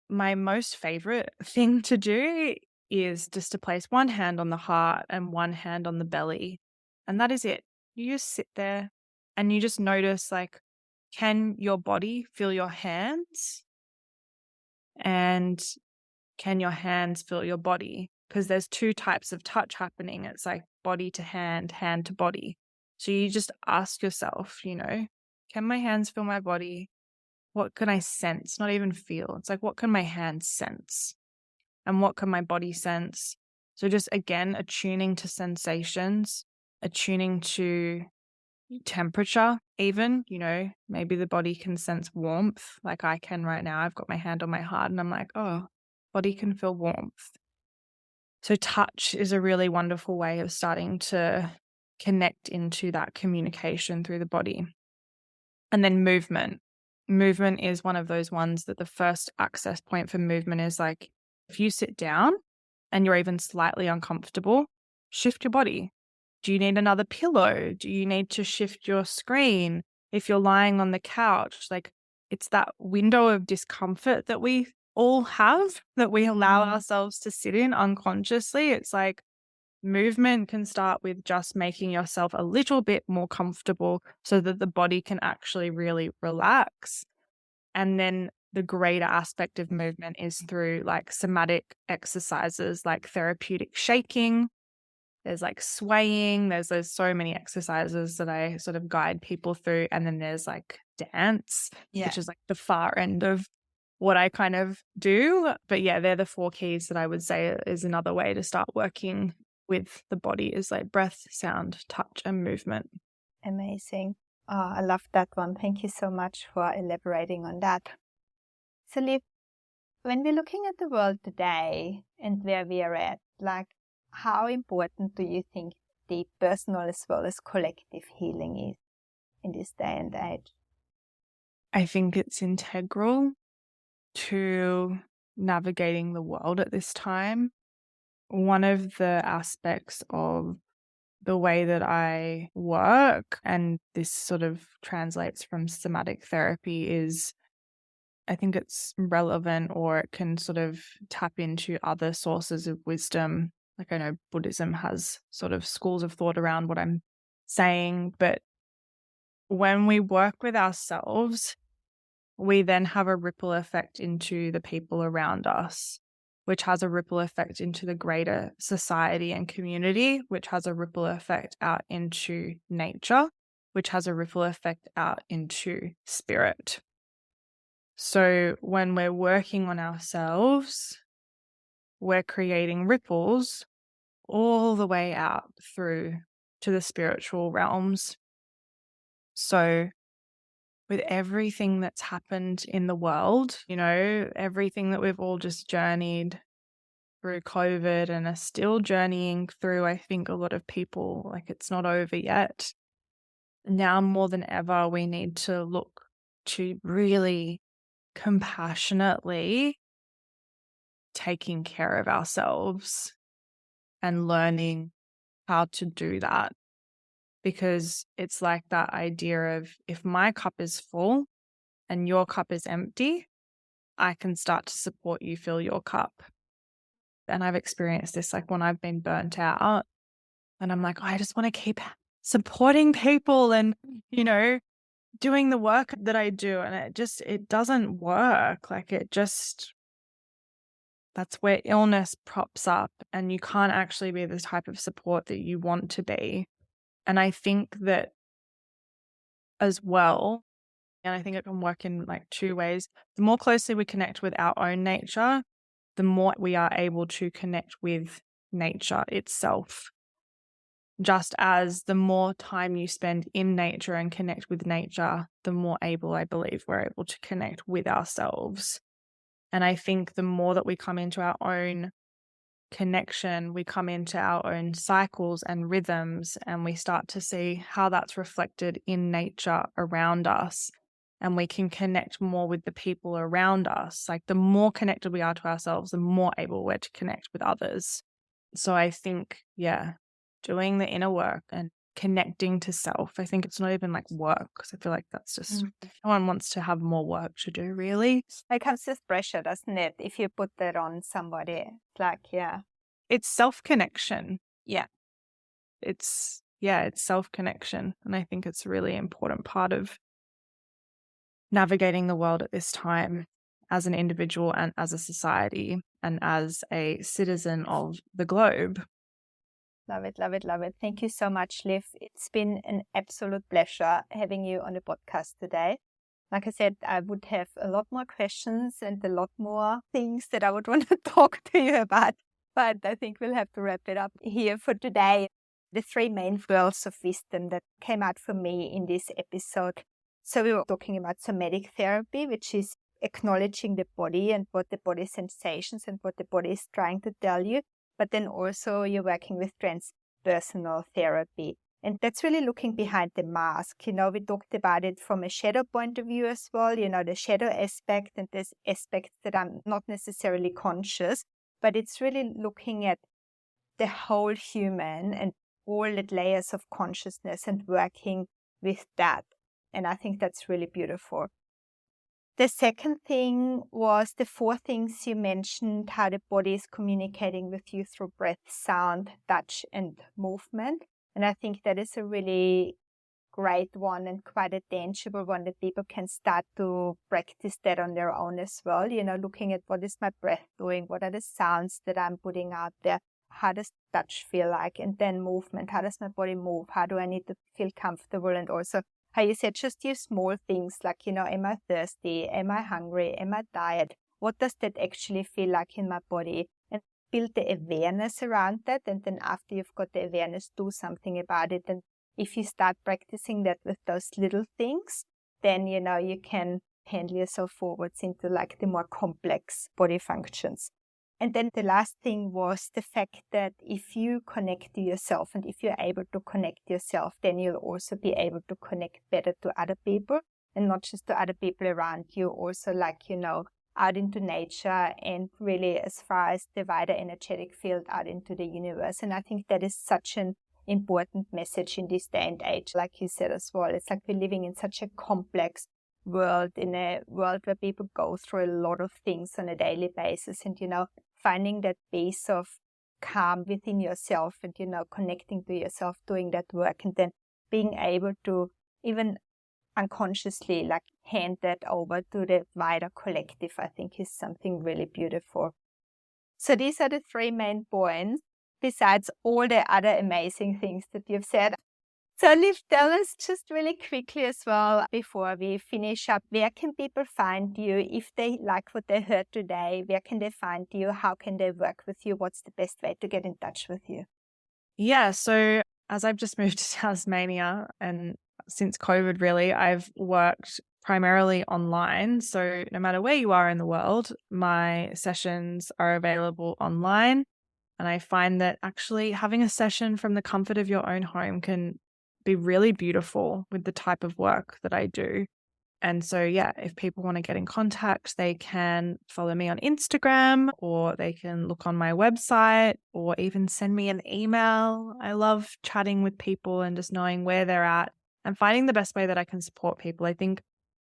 my most favorite thing to do is just to place one hand on the heart and one hand on the belly. And that is it. You just sit there and you just notice, like, can your body feel your hands? And can your hands feel your body? Because there's two types of touch happening. It's like body to hand, hand to body. So you just ask yourself, you know, can my hands feel my body? What can I sense? Not even feel. It's like, what can my hands sense? And what can my body sense? So just again, attuning to sensations, attuning to temperature, even, you know, maybe the body can sense warmth like I can right now. I've got my hand on my heart and I'm like, oh, body can feel warmth. So touch is a really wonderful way of starting to connect into that communication through the body. And then movement. Movement is one of those ones that the first access point for movement is like, if you sit down and you're even slightly uncomfortable, shift your body. Do you need another pillow? Do you need to shift your screen? If you're lying on the couch, like it's that window of discomfort that we all have that we allow ourselves to sit in unconsciously. It's like, movement can start with just making yourself a little bit more comfortable so that the body can actually really relax. And then the greater aspect of movement is through like somatic exercises like therapeutic shaking. There's like swaying. There's so many exercises that I sort of guide people through. And then there's like dance, which is like the far end of what I kind of do. But yeah, they're the 4 keys that I would say is another way to start working with the body is like breath, sound, touch, and movement. Amazing. Oh, I love that one. Thank you so much for elaborating on that. So, Liv, when we're looking at the world today and where we are at, like, how important do you think the personal as well as collective healing is in this day and age? I think it's integral to navigating the world at this time. One of the aspects of the way that I work, and this sort of translates from somatic therapy, is I think it's relevant or it can sort of tap into other sources of wisdom. Like I know Buddhism has sort of schools of thought around what I'm saying, but when we work with ourselves, we then have a ripple effect into the people around us, which has a ripple effect into the greater society and community, which has a ripple effect out into nature, which has a ripple effect out into spirit. So when we're working on ourselves, we're creating ripples all the way out through to the spiritual realms. So with everything that's happened in the world, everything that we've all just journeyed through COVID and are still journeying through, I think a lot of people, like, it's not over yet. Now more than ever, we need to look to really compassionately taking care of ourselves and learning how to do that. Because it's like that idea of, if my cup is full and your cup is empty, I can start to support you fill your cup. And I've experienced this, like, when I've been burnt out and I'm like, oh, I just want to keep supporting people and, doing the work that I do. And it doesn't work. Like, that's where illness props up and you can't actually be the type of support that you want to be. And I think that as well, and I think it can work in like two ways. The more closely we connect with our own nature, the more we are able to connect with nature itself. Just as the more time you spend in nature and connect with nature, the more able, I believe, we're able to connect with ourselves. And I think the more that we come into our own connection, we come into our own cycles and rhythms, and we start to see how that's reflected in nature around us. And we can connect more with the people around us. Like, the more connected we are to ourselves, the more able we're to connect with others. So I think, doing the inner work and connecting to self. I think it's not even like work, because I feel like that's just, no one wants to have more work to do, really. It comes this pressure, doesn't it? If you put that on somebody, it's like, It's self-connection. Yeah. It's self-connection. And I think it's a really important part of navigating the world at this time as an individual and as a society and as a citizen of the globe. Love it, love it, love it. Thank you so much, Liv. It's been an absolute pleasure having you on the podcast today. Like I said, I would have a lot more questions and a lot more things that I would want to talk to you about, but I think we'll have to wrap it up here for today. The three main pearls of wisdom that came out for me in this episode. So we were talking about somatic therapy, which is acknowledging the body and what the body sensations and what the body is trying to tell you. But then also you're working with transpersonal therapy. And that's really looking behind the mask. We talked about it from a shadow point of view as well, the shadow aspect, and there's aspects that are not necessarily conscious, but it's really looking at the whole human and all the layers of consciousness and working with that. And I think that's really beautiful. The second thing was the four things you mentioned, how the body is communicating with you through breath, sound, touch, and movement. And I think that is a really great one and quite a tangible one that people can start to practice that on their own as well. Looking at what is my breath doing? What are the sounds that I'm putting out there? How does touch feel like? And then movement. How does my body move? How do I need to feel comfortable? And also, how you said, just use small things like, am I thirsty? Am I hungry? Am I tired? What does that actually feel like in my body? And build the awareness around that. And then after you've got the awareness, do something about it. And if you start practicing that with those little things, then, you can handle yourself forwards into like the more complex body functions. And then the last thing was the fact that if you connect to yourself and if you're able to connect yourself, then you'll also be able to connect better to other people, and not just to other people around you, also out into nature and really as far as the wider energetic field out into the universe. And I think that is such an important message in this day and age, like you said as well. It's like we're living in such a complex world, in a world where people go through a lot of things on a daily basis, and finding that base of calm within yourself and connecting to yourself, doing that work, and then being able to even unconsciously like hand that over to the wider collective, I think is something really beautiful. So these are the three main points, besides all the other amazing things that you've said. So Liv, tell us just really quickly as well, before we finish up, where can people find you if they like what they heard today? Where can they find you? How can they work with you? What's the best way to get in touch with you? Yeah, so as I've just moved to Tasmania and since COVID, really, I've worked primarily online. So no matter where you are in the world, my sessions are available online. And I find that actually having a session from the comfort of your own home can be really beautiful with the type of work that I do. And so, yeah, if people want to get in contact, they can follow me on Instagram, or they can look on my website, or even send me an email. I love chatting with people and just knowing where they're at and finding the best way that I can support people. I think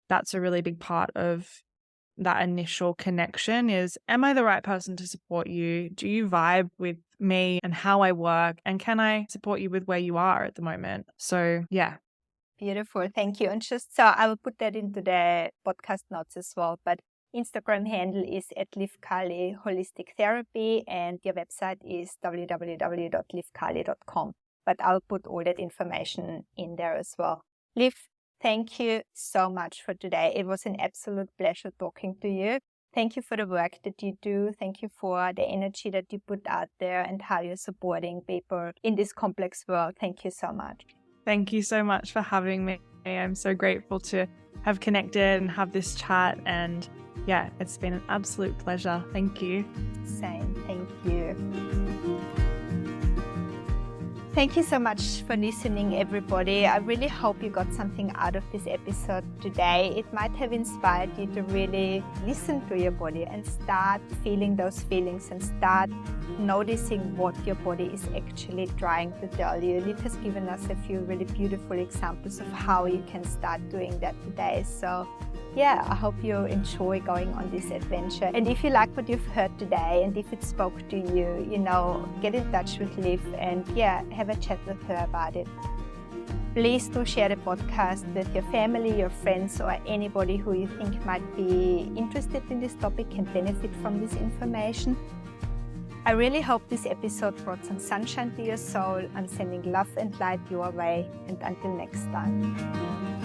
that's a really big part of that initial connection is, am I the right person to support you? Do you vibe with me and how I work? And can I support you with where you are at the moment? So, yeah. Beautiful. Thank you. And just so I will put that into the podcast notes as well. But Instagram handle is at Liv Kali Holistic Therapy, and your website is www.livkali.com. But I'll put all that information in there as well. Liv, thank you so much for today. It was an absolute pleasure talking to you. Thank you for the work that you do. Thank you for the energy that you put out there and how you're supporting people in this complex world. Thank you so much. Thank you so much for having me. I'm so grateful to have connected and have this chat. And yeah, it's been an absolute pleasure. Thank you. Same. Thank you. Thank you so much for listening, everybody. I really hope you got something out of this episode today. It might have inspired you to really listen to your body and start feeling those feelings and start noticing what your body is actually trying to tell you. Liv has given us a few really beautiful examples of how you can start doing that today. So yeah, I hope you enjoy going on this adventure. And if you like what you've heard today and if it spoke to you, get in touch with Liv and have a chat with her about it. Please do share the podcast with your family, your friends, or anybody who you think might be interested in this topic and benefit from this information. I really hope this episode brought some sunshine to your soul. I'm sending love and light your way, and until next time.